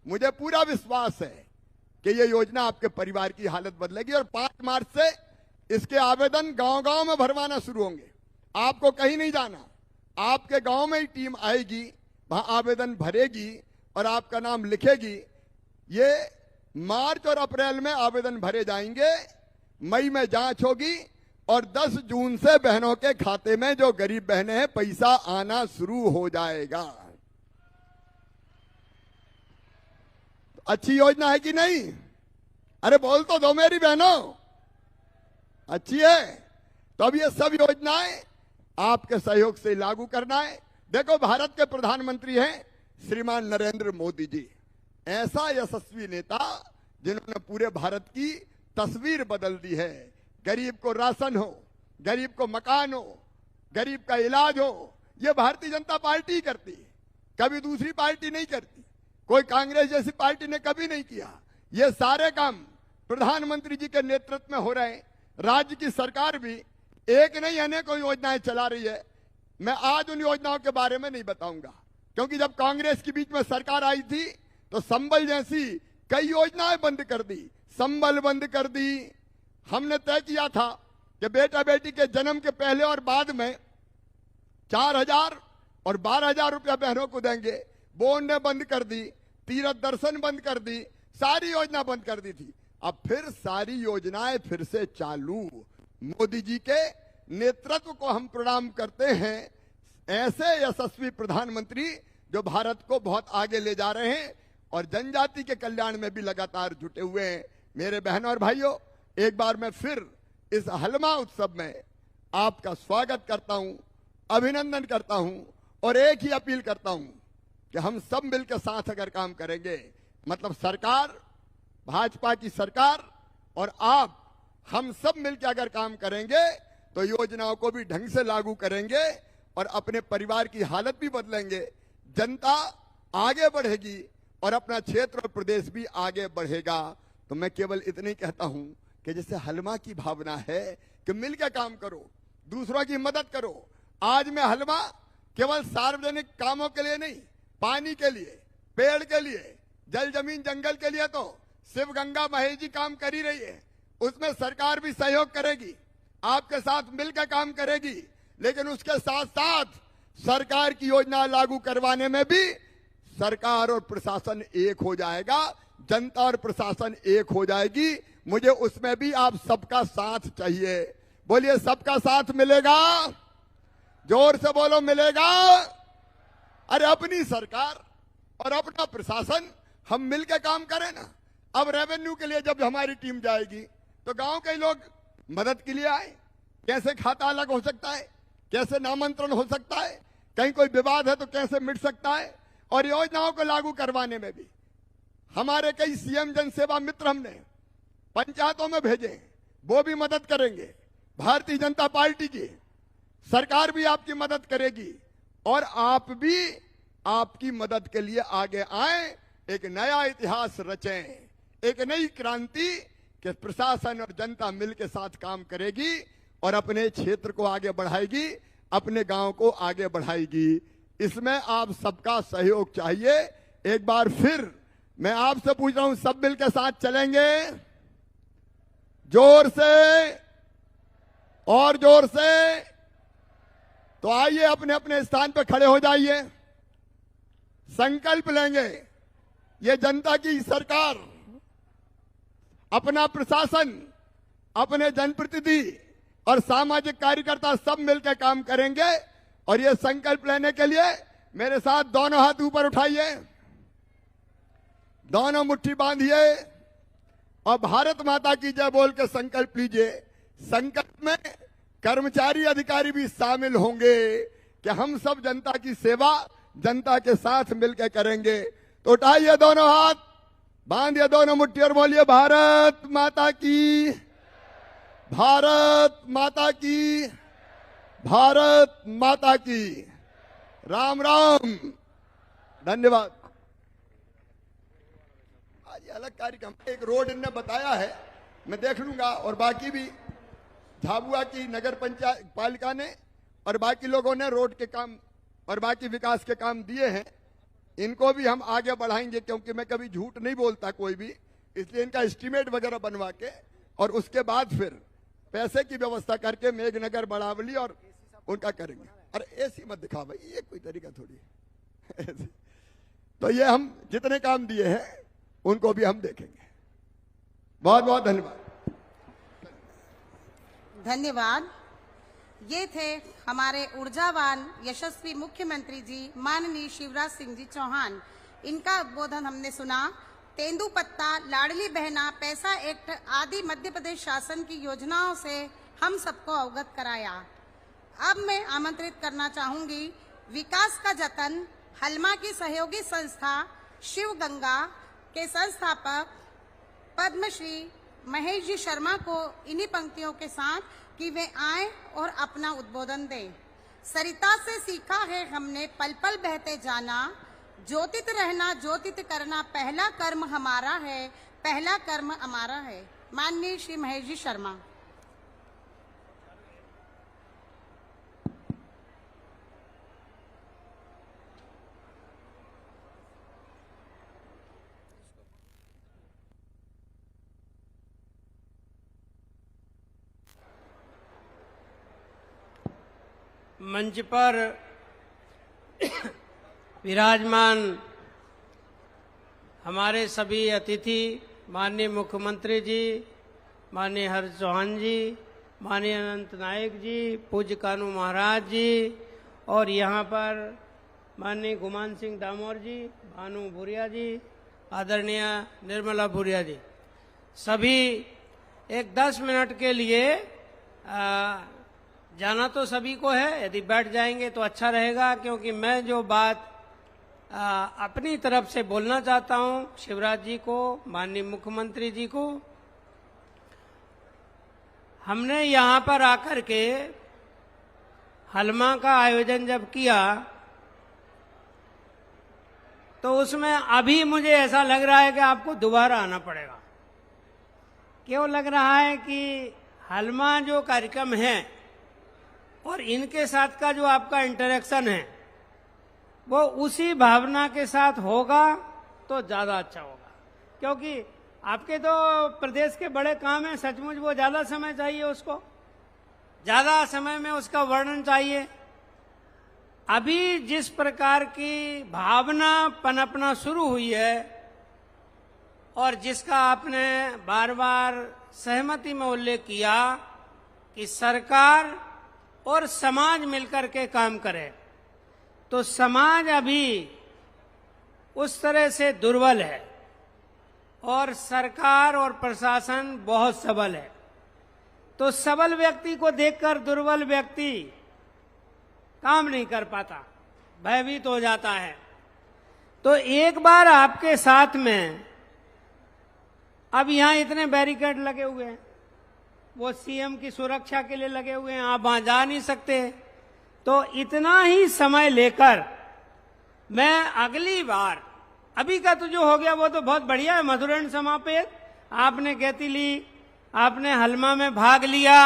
मुझे पूरा विश्वास है कि ये योजना आपके परिवार की हालत बदलेगी। और 5 मार्च से इसके आवेदन गांव-गांव में भरवाना शुरू होंगे। आपको कहीं नहीं जाना, आपके गांव में ही टीम आएगी, वहां आवेदन भरेगी और आपका नाम लिखेगी। ये मार्च और अप्रैल में आवेदन भरे जाएंगे, मई में जांच होगी और 10 जून से बहनों के खाते में, जो गरीब बहनें हैं, पैसा आना शुरू हो जाएगा। अच्छी योजना है कि नहीं? अरे बोल तो दो मेरी बहनों। अच्छी है। तो अब ये सब योजनाएं आपके सहयोग से लागू करना है। देखो, भारत के प्रधानमंत्री हैं श्रीमान नरेंद्र मोदी जी, ऐसा यशस्वी नेता जिन्होंने पूरे भारत की तस्वीर बदल दी है। गरीब को राशन हो, गरीब को मकान हो, गरीब का इलाज हो, ये भारतीय जनता पार्टी करती है, कभी दूसरी पार्टी नहीं करती। कोई कांग्रेस जैसी पार्टी ने कभी नहीं किया। ये सारे काम प्रधानमंत्री जी के नेतृत्व में हो रहे हैं। राज्य की सरकार भी एक नहीं अनेकों योजनाएं चला रही है। मैं आज उन योजनाओं के बारे में नहीं बताऊंगा, क्योंकि जब कांग्रेस के बीच में सरकार आई थी तो संबल जैसी कई योजनाएं बंद कर दी, संबल बंद कर दी। हमने तय किया था कि बेटा बेटी के जन्म के पहले और बाद में 4,000 और 12,000 रुपया बहनों को देंगे, वो उन्होंने बंद कर दी। तीर्थ दर्शन बंद कर दी, सारी योजना बंद कर दी थी। अब फिर सारी योजनाएं फिर से चालू। मोदी जी के नेतृत्व को हम प्रणाम करते हैं। ऐसे यशस्वी प्रधानमंत्री जो भारत को बहुत आगे ले जा रहे हैं और जनजाति के कल्याण में भी लगातार जुटे हुए हैं। मेरे बहनों और भाइयों, एक बार मैं फिर इस हलमा उत्सव में आपका स्वागत करता हूं, अभिनंदन करता हूं और एक ही अपील करता हूं कि हम सब मिलकर साथ अगर काम करेंगे, मतलब सरकार, भाजपा की सरकार और आप, हम सब मिलकर अगर काम करेंगे तो योजनाओं को भी ढंग से लागू करेंगे और अपने परिवार की हालत भी बदलेंगे। जनता आगे बढ़ेगी और अपना क्षेत्र और प्रदेश भी आगे बढ़ेगा। तो मैं केवल इतना ही कहता हूं कि जैसे हलमा की भावना है कि मिलकर काम करो, दूसरों की मदद करो। आज मैं हलमा केवल सार्वजनिक कामों के लिए नहीं, पानी के लिए, पेड़ के लिए, जल जमीन जंगल के लिए तो शिव गंगा महेश जी काम कर ही रही है, उसमें सरकार भी सहयोग करेगी, आपके साथ मिलकर काम करेगी। लेकिन उसके साथ साथ सरकार की योजना लागू करवाने में भी सरकार और प्रशासन एक हो जाएगा, जनता और प्रशासन एक हो जाएगी। मुझे उसमें भी आप सबका साथ चाहिए। बोलिए, सबका साथ मिलेगा? जोर से बोलो, मिलेगा? अरे अपनी सरकार और अपना प्रशासन हम मिलकर काम करें ना। अब रेवेन्यू के लिए जब हमारी टीम जाएगी तो गांव के लोग मदद के लिए आए, कैसे खाता अलग हो सकता है, कैसे नामांतरण हो सकता है, कहीं कोई विवाद है तो कैसे मिट सकता है। और योजनाओं को लागू करवाने में भी हमारे कई सीएम जन सेवा मित्र हमने पंचायतों में भेजे, वो भी मदद करेंगे। भारतीय जनता पार्टी की सरकार भी आपकी मदद करेगी और आप भी आपकी मदद के लिए आगे आए, एक नया इतिहास रचें, एक नई क्रांति के प्रशासन और जनता मिलकर साथ काम करेगी और अपने क्षेत्र को आगे बढ़ाएगी, अपने गांव को आगे बढ़ाएगी। इसमें आप सबका सहयोग चाहिए। एक बार फिर मैं आपसे पूछ रहा हूं, सब मिलकर साथ चलेंगे? जोर से और जोर से। तो आइए अपने अपने स्थान पर खड़े हो जाइए, संकल्प लेंगे। ये जनता की सरकार, अपना प्रशासन, अपने जनप्रतिनिधि और सामाजिक कार्यकर्ता सब मिलकर काम करेंगे। और ये संकल्प लेने के लिए मेरे साथ दोनों हाथ ऊपर उठाइए, दोनों मुट्ठी बांधिए और भारत माता की जय बोल के संकल्प लीजिए। संकल्प में कर्मचारी अधिकारी भी शामिल होंगे कि हम सब जनता की सेवा जनता के साथ मिलकर करेंगे। तो उठाइए दोनों हाथ, बांधिए दोनों मुट्ठी और बोलिए, भारत माता की, भारत माता की, भारत माता की। राम राम, धन्यवाद। आज अलग कार्यक्रम, एक रोड इनने बताया है, मैं देख लूंगा। और बाकी भी झाबुआ की नगर पंचायत पालिका ने और बाकी लोगों ने रोड के काम और बाकी विकास के काम दिए हैं, इनको भी हम आगे बढ़ाएंगे। क्योंकि मैं कभी झूठ नहीं बोलता कोई भी, इसलिए इनका एस्टीमेट वगैरह बनवा के और उसके बाद फिर पैसे की व्यवस्था करके मेघनगर, बड़ावली और उनका करेंगे। अरे ऐसी मत दिखा भाई, ये कोई तरीका थोड़ी है। तो ये हम जितने काम दिए हैं उनको भी हम देखेंगे। बहुत बहुत धन्यवाद। धन्यवाद। ये थे हमारे ऊर्जावान यशस्वी मुख्यमंत्री जी माननीय शिवराज सिंह जी चौहान। इनका उद्बोधन हमने सुना तेंदुपत्ता, लाडली बहना, पैसा एक्ट आदि मध्य प्रदेश शासन की योजनाओं से हम सबको अवगत कराया। अब मैं आमंत्रित करना चाहूंगी विकास का जतन हलमा की सहयोगी संस्था शिव गंगा के संस्थापक पद्मश्री महेश जी शर्मा को इन्हीं पंक्तियों के साथ कि वे आए और अपना उद्बोधन दें। सरिता से सीखा है हमने पल पल बहते जाना, ज्योतित रहना ज्योतित करना पहला कर्म हमारा है, पहला कर्म हमारा है। माननीय श्री महेश जी शर्मा। मंच पर विराजमान हमारे सभी अतिथि, माननीय मुख्यमंत्री जी, माननीय हर्ष चौहान जी, माननीय अनंत नायक जी, पूज्य कानू महाराज जी, और यहाँ पर माननीय गुमान सिंह डामोर जी, भानु भूरिया जी, आदरणीय निर्मला भूरिया जी, सभी एक 10 मिनट के लिए जाना तो सभी को है, यदि बैठ जाएंगे तो अच्छा रहेगा, क्योंकि मैं जो बात अपनी तरफ से बोलना चाहता हूं शिवराज जी को, माननीय मुख्यमंत्री जी को, हमने यहाँ पर आकर के हलमा का आयोजन जब किया तो उसमें अभी मुझे ऐसा लग रहा है कि आपको दोबारा आना पड़ेगा। क्यों लग रहा है कि हलमा जो कार्यक्रम है और इनके साथ का जो आपका इंटरेक्शन है वो उसी भावना के साथ होगा तो ज्यादा अच्छा होगा, क्योंकि आपके तो प्रदेश के बड़े काम है, सचमुच वो ज्यादा समय चाहिए, उसको ज्यादा समय में उसका वर्णन चाहिए। अभी जिस प्रकार की भावना पनपना शुरू हुई है और जिसका आपने बार बार सहमति में उल्लेख किया कि सरकार और समाज मिलकर के काम करे, तो समाज अभी उस तरह से दुर्बल है और सरकार और प्रशासन बहुत सबल है। तो सबल व्यक्ति को देखकर दुर्बल व्यक्ति काम नहीं कर पाता, भयभीत हो जाता है। तो एक बार आपके साथ में, अब यहां इतने बैरिकेड लगे हुए हैं, वो सीएम की सुरक्षा के लिए लगे हुए हैं, आप वहां जा नहीं सकते, तो इतना ही समय लेकर मैं अगली बार, अभी का तो जो हो गया वो तो बहुत बढ़िया है, मधुरण समापेत, आपने कहती ली, आपने हलमा में भाग लिया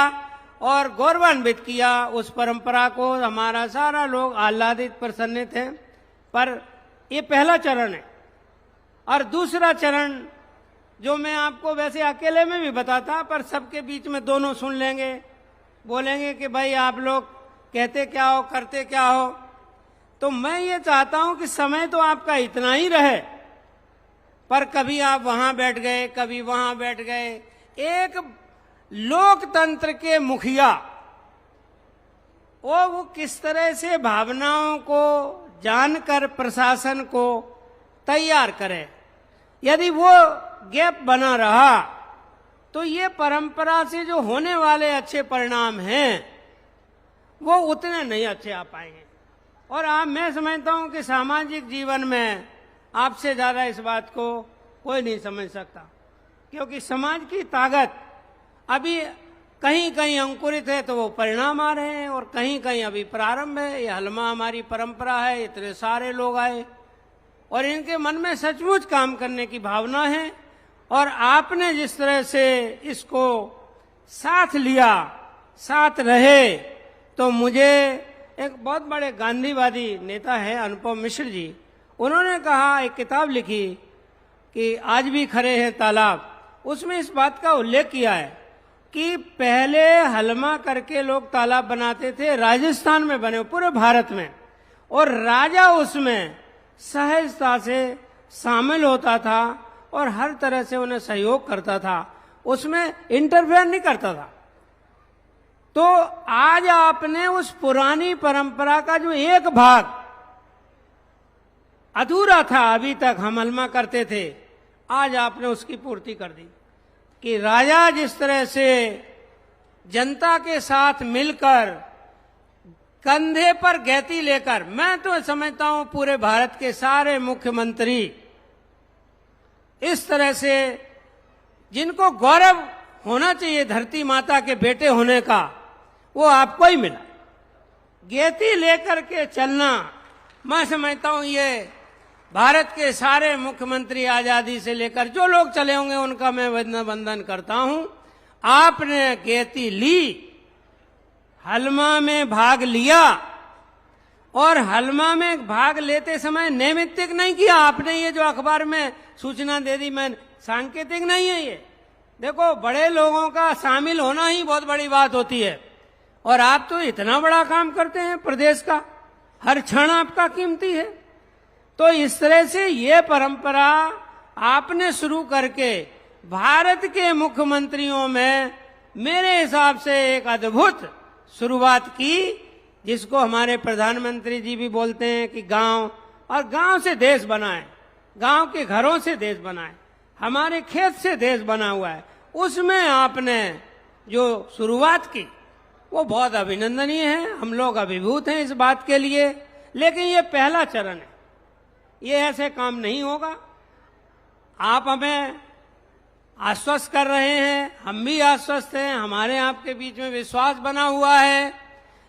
और गौरवान्वित किया उस परंपरा को, हमारा सारा लोग आह्लादित प्रसन्नित हैं। पर ये पहला चरण है, और दूसरा चरण जो मैं आपको वैसे अकेले में भी बताता, पर सबके बीच में दोनों सुन लेंगे, बोलेंगे कि भाई आप लोग कहते क्या हो, करते क्या हो। तो मैं ये चाहता हूं कि समय तो आपका इतना ही रहे, पर कभी आप वहां बैठ गए, कभी वहां बैठ गए। एक लोकतंत्र के मुखिया वो किस तरह से भावनाओं को जानकर प्रशासन को तैयार करे, यदि वो गैप बना रहा तो ये परंपरा से जो होने वाले अच्छे परिणाम हैं वो उतने नहीं अच्छे आ पाएंगे। और मैं समझता हूं कि सामाजिक जीवन में आपसे ज्यादा इस बात को कोई नहीं समझ सकता, क्योंकि समाज की ताकत अभी कहीं कहीं अंकुरित है तो वो परिणाम आ रहे हैं, और कहीं कहीं अभी प्रारंभ है। ये हलमा हमारी परंपरा है, इतने सारे लोग आए और इनके मन में सचमुच काम करने की भावना है, और आपने जिस तरह से इसको साथ लिया, साथ रहे, तो मुझे एक बहुत बड़े गांधीवादी नेता है अनुपम मिश्र जी, उन्होंने कहा, एक किताब लिखी कि आज भी खड़े हैं तालाब, उसमें इस बात का उल्लेख किया है कि पहले हलमा करके लोग तालाब बनाते थे, राजस्थान में बने पूरे भारत में, और राजा उसमें सहजता से शामिल होता था और हर तरह से उन्हें सहयोग करता था, उसमें इंटरफेयर नहीं करता था। तो आज आपने उस पुरानी परंपरा का जो एक भाग अधूरा था, अभी तक हम हलमा करते थे, आज आपने उसकी पूर्ति कर दी कि राजा जिस तरह से जनता के साथ मिलकर कंधे पर गैती लेकर, मैं तो समझता हूं पूरे भारत के सारे मुख्यमंत्री इस तरह से जिनको गौरव होना चाहिए धरती माता के बेटे होने का, वो आपको ही मिला। गैती लेकर के चलना, मैं समझता हूं ये भारत के सारे मुख्यमंत्री आजादी से लेकर जो लोग चले होंगे उनका मैं वंदन करता हूं। आपने गैती ली, हलमा में भाग लिया, और हलमा में भाग लेते समय नैमित्तिक नहीं किया आपने। ये जो अखबार में सूचना दे दी, मैं सांकेतिक नहीं है ये। देखो, बड़े लोगों का शामिल होना ही बहुत बड़ी बात होती है, और आप तो इतना बड़ा काम करते हैं प्रदेश का, हर क्षण आपका कीमती है। तो इस तरह से ये परंपरा आपने शुरू करके भारत के मुख्यमंत्रियों में मेरे हिसाब से एक अद्भुत शुरुआत की, जिसको हमारे प्रधानमंत्री जी भी बोलते हैं कि गांव, और गांव से देश बना है, गांव के घरों से देश बना है, हमारे खेत से देश बना हुआ है। उसमें आपने जो शुरुआत की वो बहुत अभिनंदनीय है, हम लोग अभिभूत हैं इस बात के लिए। लेकिन ये पहला चरण है, ये ऐसे काम नहीं होगा। आप हमें आश्वस्त कर रहे हैं, हम भी आश्वस्त हैं, हमारे आपके बीच में विश्वास बना हुआ है।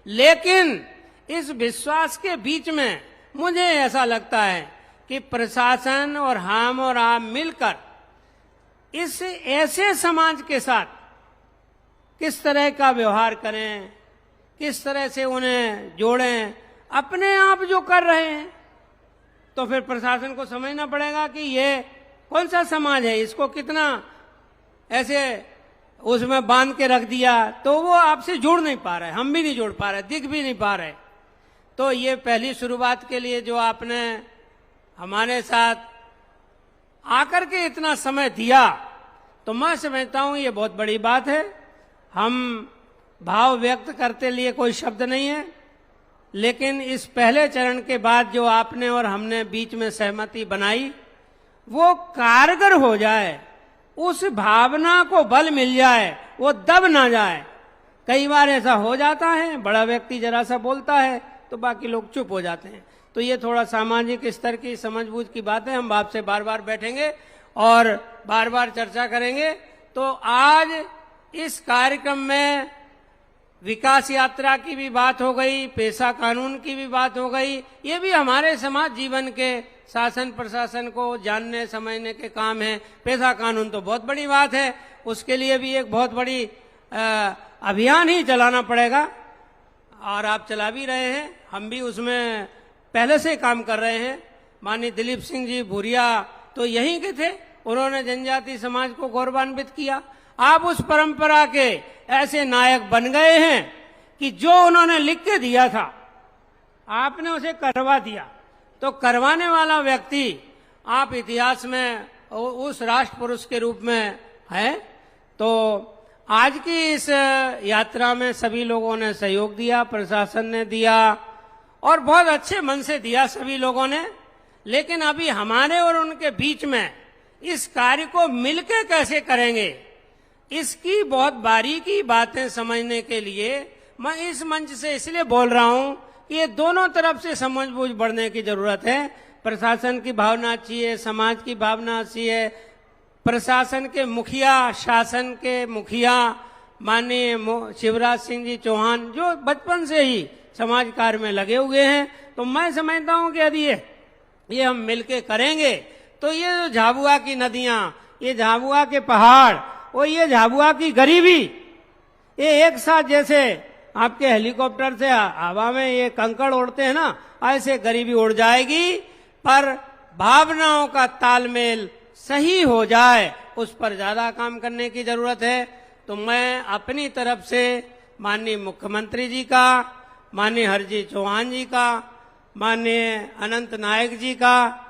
लेकिन इस विश्वास के बीच में मुझे ऐसा लगता है कि प्रशासन और हम और आप मिलकर इस ऐसे समाज के साथ किस तरह का व्यवहार करें, किस तरह से उन्हें जोड़ें। अपने आप जो कर रहे हैं तो फिर प्रशासन को समझना पड़ेगा कि ये कौन सा समाज है, इसको कितना ऐसे उसमें बांध के रख दिया, तो वो आपसे जुड़ नहीं पा रहे, हम भी नहीं जुड़ पा रहे, दिख भी नहीं पा रहे। तो ये पहली शुरुआत के लिए जो आपने हमारे साथ आकर के इतना समय दिया, तो मैं समझता हूं ये बहुत बड़ी बात है। हम भाव व्यक्त करते लिए कोई शब्द नहीं है, लेकिन इस पहले चरण के बाद जो आपने और हमने बीच में सहमति बनाई वो कारगर हो जाए, उस भावना को बल मिल जाए, वो दब ना जाए। कई बार ऐसा हो जाता है, बड़ा व्यक्ति जरा सा बोलता है तो बाकी लोग चुप हो जाते हैं। तो ये थोड़ा सामाजिक स्तर की समझबूझ की बात है। हम आपसे बार बार बैठेंगे और बार बार चर्चा करेंगे। तो आज इस कार्यक्रम में विकास यात्रा की भी बात हो गई, पेशा कानून की भी बात हो गई। ये भी हमारे समाज जीवन के शासन प्रशासन को जानने समझने के काम है। पेशा कानून तो बहुत बड़ी बात है, उसके लिए भी एक बहुत बड़ी अभियान ही चलाना पड़ेगा, और आप चला भी रहे हैं, हम भी उसमें पहले से काम कर रहे हैं। माननीय दिलीप सिंह जी भूरिया तो यहीं के थे, उन्होंने जनजाति समाज को गौरवान्वित किया। आप उस परंपरा के ऐसे नायक बन गए हैं कि जो उन्होंने लिख के दिया था आपने उसे करवा दिया। तो करवाने वाला व्यक्ति आप इतिहास में उस राष्ट्र पुरुष के रूप में है। तो आज की इस यात्रा में सभी लोगों ने सहयोग दिया, प्रशासन ने दिया, और बहुत अच्छे मन से दिया सभी लोगों ने। लेकिन अभी हमारे और उनके बीच में इस कार्य को मिलकर कैसे करेंगे, इसकी बहुत बारीकी बातें समझने के लिए मैं इस मंच से इसलिए बोल रहा हूं कि ये दोनों तरफ से समझबूझ बढ़ने की जरूरत है। प्रशासन की भावना अच्छी है, समाज की भावना अच्छी है, प्रशासन के मुखिया, शासन के मुखिया माननीय शिवराज सिंह जी चौहान जो बचपन से ही समाज कार्य में लगे हुए हैं। तो मैं समझता हूं कि यदि ये हम मिलके करेंगे तो ये जो झाबुआ की नदियां, ये झाबुआ के पहाड़ और ये झाबुआ की गरीबी, ये एक साथ जैसे आपके हेलीकॉप्टर से हवा में ये कंकड़ उड़ते हैं ना, ऐसे गरीबी उड़ जाएगी। पर भावनाओं का तालमेल सही हो जाए, उस पर ज्यादा काम करने की जरूरत है। तो मैं अपनी तरफ से माननीय मुख्यमंत्री जी का, माननीय हरजी चौहान जी का, माननीय अनंत नायक जी का,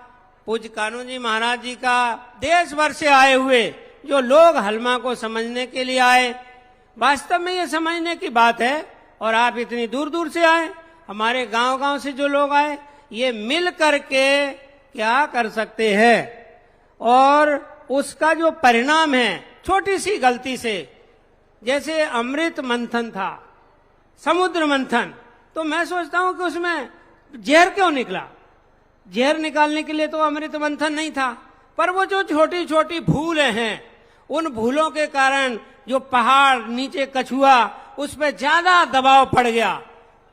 पूज्य कानू जी महाराज जी का, देश भर से आए हुए जो लोग हलमा को समझने के लिए आए, वास्तव में ये समझने की बात है। और आप इतनी दूर दूर से आए, हमारे गांव गांव से जो लोग आए, ये मिल करके क्या कर सकते हैं और उसका जो परिणाम है छोटी सी गलती से, जैसे अमृत मंथन था, समुद्र मंथन, तो मैं सोचता हूं कि उसमें जहर क्यों निकला? जहर निकालने के लिए तो अमृत मंथन नहीं था, पर वो जो छोटी छोटी भूलें हैं, उन भूलों के कारण जो पहाड़ नीचे कछुआ, उस पर ज्यादा दबाव पड़ गया,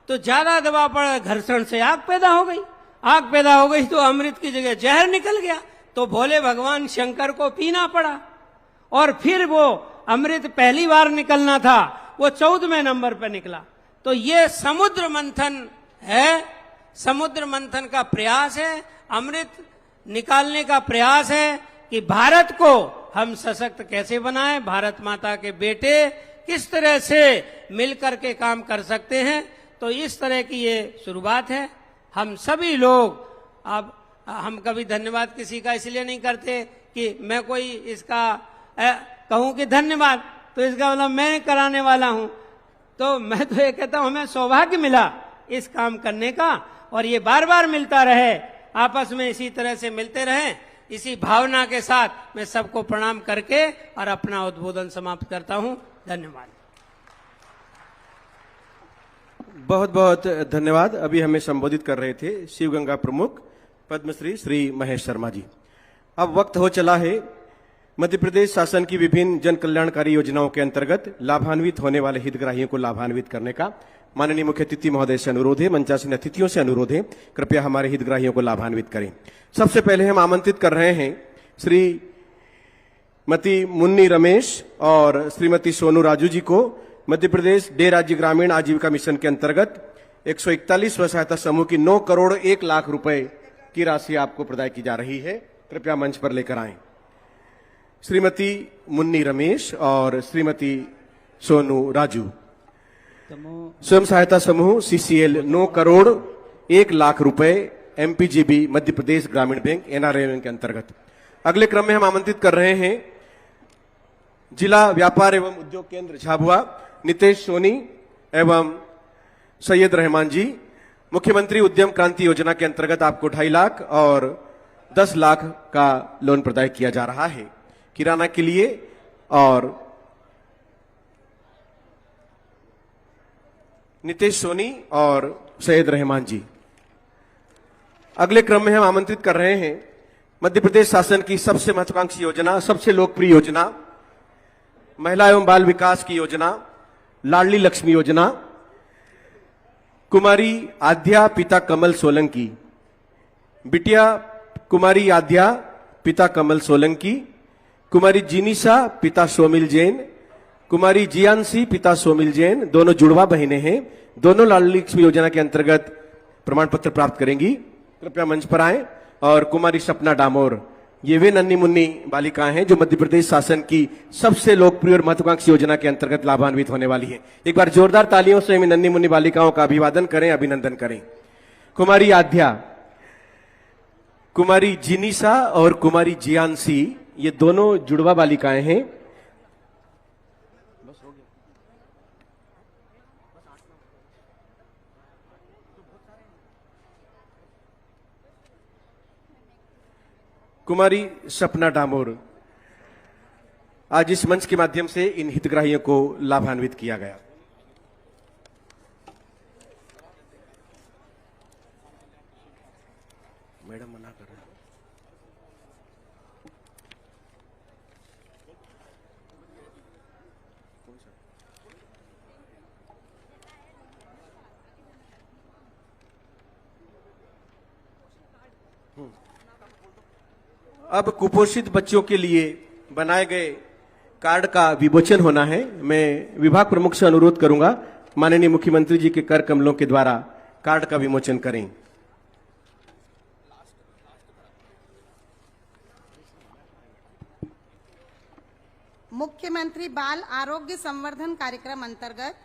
तो ज्यादा दबाव पड़, घर्षण से आग पैदा हो गई। आग पैदा हो गई तो अमृत की जगह जहर निकल गया, तो भोले भगवान शंकर को पीना पड़ा। और फिर वो अमृत पहली बार निकलना था, वो 14वें नंबर पर निकला। तो ये समुद्र मंथन है, समुद्र मंथन का प्रयास है, अमृत निकालने का प्रयास है कि भारत को हम सशक्त कैसे बनाएं, भारत माता के बेटे किस तरह से मिलकर के काम कर सकते हैं। तो इस तरह की ये शुरुआत है। हम सभी लोग, अब हम कभी धन्यवाद किसी का इसलिए नहीं करते कि मैं कोई इसका कहूं कि धन्यवाद, तो इसका मतलब मैं कराने वाला हूं। तो मैं तो ये कहता हूं, हमें सौभाग्य मिला इस काम करने का, और ये बार बार मिलता रहे, आपस में इसी तरह से मिलते रहें। इसी भावना के साथ मैं सबको प्रणाम करके और अपना उद्बोधन समाप्त करता हूं। धन्यवाद। बहुत बहुत धन्यवाद। अभी हमें संबोधित कर रहे थे शिवगंगा प्रमुख पद्मश्री श्री महेश शर्मा जी। अब वक्त हो चला है मध्य प्रदेश शासन की विभिन्न जन कल्याणकारी योजनाओं के अंतर्गत लाभान्वित होने वाले हितग्राहियों को लाभान्वित करने का माननीय मुख्य अतिथि महोदय से अनुरोध है, मंचासीन अतिथियों से अनुरोध है, कृपया हमारे हितग्राहियों को लाभान्वित करें। सबसे पहले हम आमंत्रित कर रहे हैं श्रीमती मुन्नी रमेश और श्रीमती सोनू राजू जी को मध्य प्रदेश डे राज्य ग्रामीण आजीविका मिशन के अंतर्गत 141 स्व सहायता समूह की 9 करोड़ 1 लाख रुपए की राशि आपको प्रदान की जा रही है। कृपया मंच पर लेकर आएं। श्रीमती मुन्नी रमेश और श्रीमती सोनू राजू। स्वयं सहायता समूह CCL 9 करोड़ 1 लाख रुपए MPGB मध्य प्रदेश ग्रामीण बैंक NRA के अंतर्गत। अगले क्रम में हम आमंत्रित कर रहे हैं जिला व्यापार एवं उद्योग केंद्र झाबुआ नितेश सोनी एवं सैयद रहमान जी। मुख्यमंत्री उद्यम क्रांति योजना के अंतर्गत आपको 2.5 लाख और 10 लाख का लोन प्रदान किया जा रहा है किराना के लिए। और नितेश सोनी और सैयद रहमान जी। अगले क्रम में हम आमंत्रित कर रहे हैं मध्य प्रदेश शासन की सबसे महत्वाकांक्षी योजना, सबसे लोकप्रिय योजना, महिला एवं बाल विकास की योजना, लाडली लक्ष्मी योजना, कुमारी आद्या पिता कमल सोलंकी। बिटिया कुमारी आद्या पिता कमल सोलंकी, कुमारी जिनिसा पिता सोमिल जैन, कुमारी जियानसी पिता सोमिल जैन, दोनों जुड़वा बहनें हैं। दोनों लाडली लक्ष्मी योजना के अंतर्गत प्रमाण पत्र प्राप्त करेंगी। कृपया मंच पर आएं। और कुमारी सपना डामोर, ये वे नन्ही मुन्नी बालिकाएं हैं जो मध्य प्रदेश शासन की सबसे लोकप्रिय और महत्वाकांक्षी योजना के अंतर्गत लाभान्वित होने वाली है। एक बार जोरदार तालियों से इन नन्ही मुन्नी बालिकाओं का अभिवादन करें, अभिनंदन करें। कुमारी आद्या, कुमारी जिनिसा और कुमारी जियानसी, ये दोनों जुड़वा बालिकाएं हैं। कुमारी सपना डामोर। आज इस मंच के माध्यम से इन हितग्राहियों को लाभान्वित किया गया। मैडम मना कर रहे हैं। अब कुपोषित बच्चों के लिए बनाए गए कार्ड का विमोचन होना है। मैं विभाग प्रमुख से अनुरोध करूंगा माननीय मुख्यमंत्री जी के कर कमलों के द्वारा कार्ड का विमोचन करें। मुख्यमंत्री बाल आरोग्य संवर्धन कार्यक्रम अंतर्गत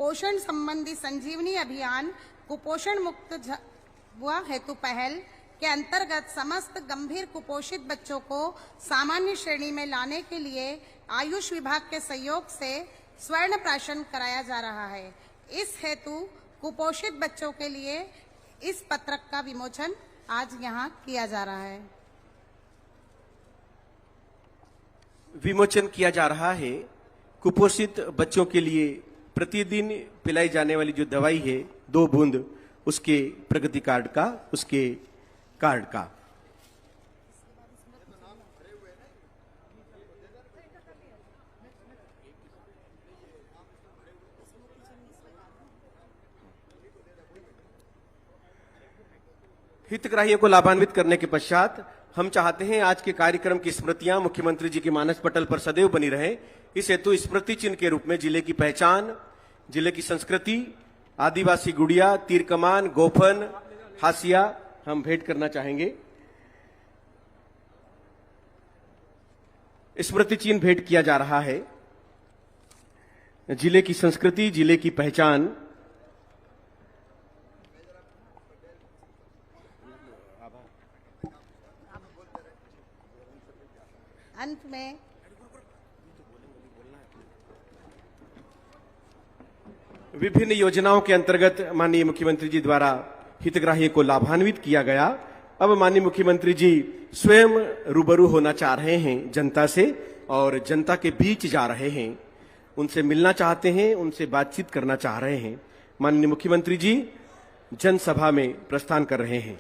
पोषण संबंधी संजीवनी अभियान कुपोषण मुक्त झाबुआ हेतु पहल के अंतर्गत समस्त गंभीर कुपोषित बच्चों को सामान्य श्रेणी में लाने के लिए आयुष विभाग के सहयोग से स्वर्ण प्राशन कराया जा रहा है। इस हेतु कुपोषित बच्चों के लिए इस पत्रक का विमोचन आज यहाँ किया जा रहा है। विमोचन किया जा रहा है कुपोषित बच्चों के लिए प्रतिदिन पिलाई जाने वाली जो दवाई है 2 बूंद, उसके प्रगति कार्ड का, उसके कार्ड का। हितग्राहियों को लाभान्वित करने के पश्चात हम चाहते हैं आज के कार्यक्रम की स्मृतियां मुख्यमंत्री जी के मानस पटल पर सदैव बनी रहे। इस हेतु स्मृति चिन्ह के रूप में जिले की पहचान, जिले की संस्कृति, आदिवासी गुड़िया, तीर कमान, गोफन, हासिया हम भेंट करना चाहेंगे। स्मृति चिन्ह भेंट किया जा रहा है। जिले की संस्कृति, जिले की पहचान, अंत में विभिन्न योजनाओं के अंतर्गत माननीय मुख्यमंत्री जी द्वारा हितग्राहियों को लाभान्वित किया गया। अब माननीय मुख्यमंत्री जी स्वयं रूबरू होना चाह रहे हैं जनता से और जनता के बीच जा रहे हैं, उनसे मिलना चाहते हैं, उनसे बातचीत करना चाह रहे हैं। माननीय मुख्यमंत्री जी जनसभा में प्रस्थान कर रहे हैं।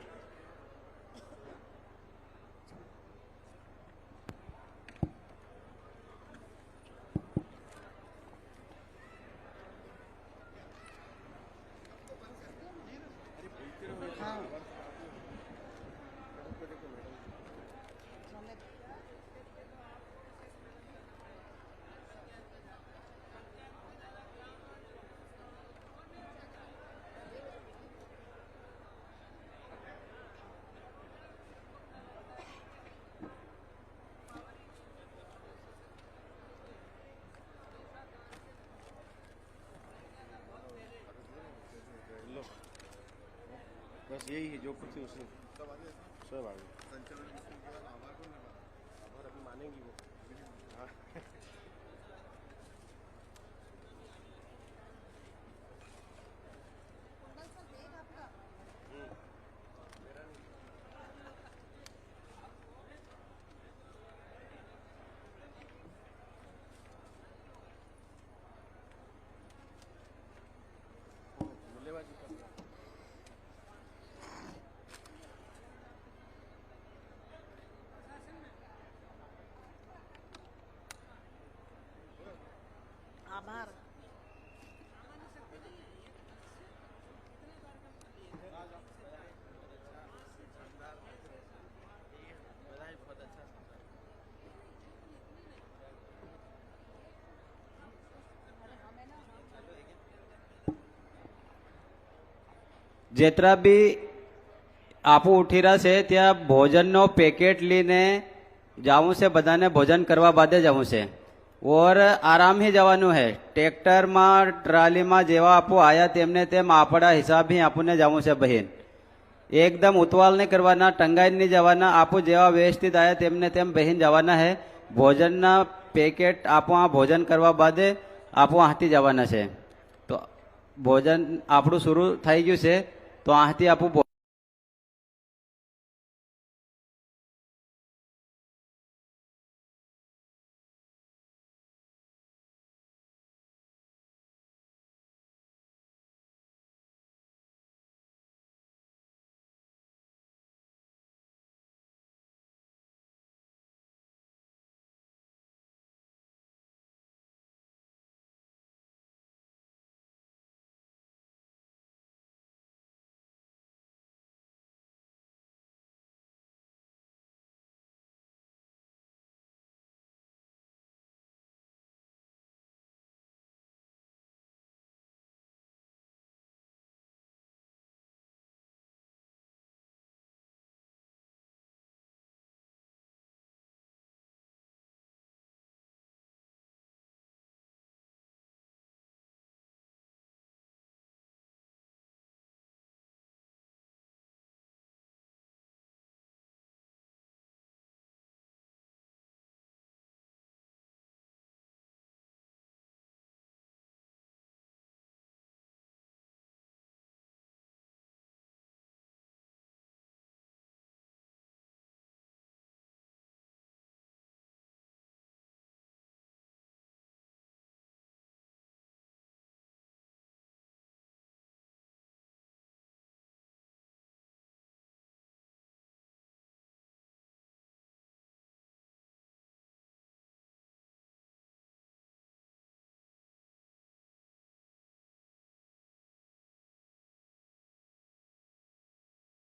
बस यही है जो कुछ उसने सब आ गए। अभी मानेंगी वो। आभार। જેતરા બી આપું ઉઠી રહ્યા છે ત્યાં ભોજનનો પેકેટ લઈને જાવું છે, બધાને ભોજન કરવા બાદે જવું છે और आराम ही जवानु है। ट्रेक्टर में ट्राली में जेवा आपो आया तेमने तेम आपड़ा हिसाब ही आपने जावू से बहन, एकदम उतवाल नहीं करवाना, टंगाई नहीं जवाना। आपो जेवा व्यवस्थित आया तेमने तेम बहन जवाना है। भोजन ना पेकेट आपो आ भोजन करवा बादे आपो आती जवाना है। तो भोजन आपड़ू शुरू थई गयु छे तो आती आपू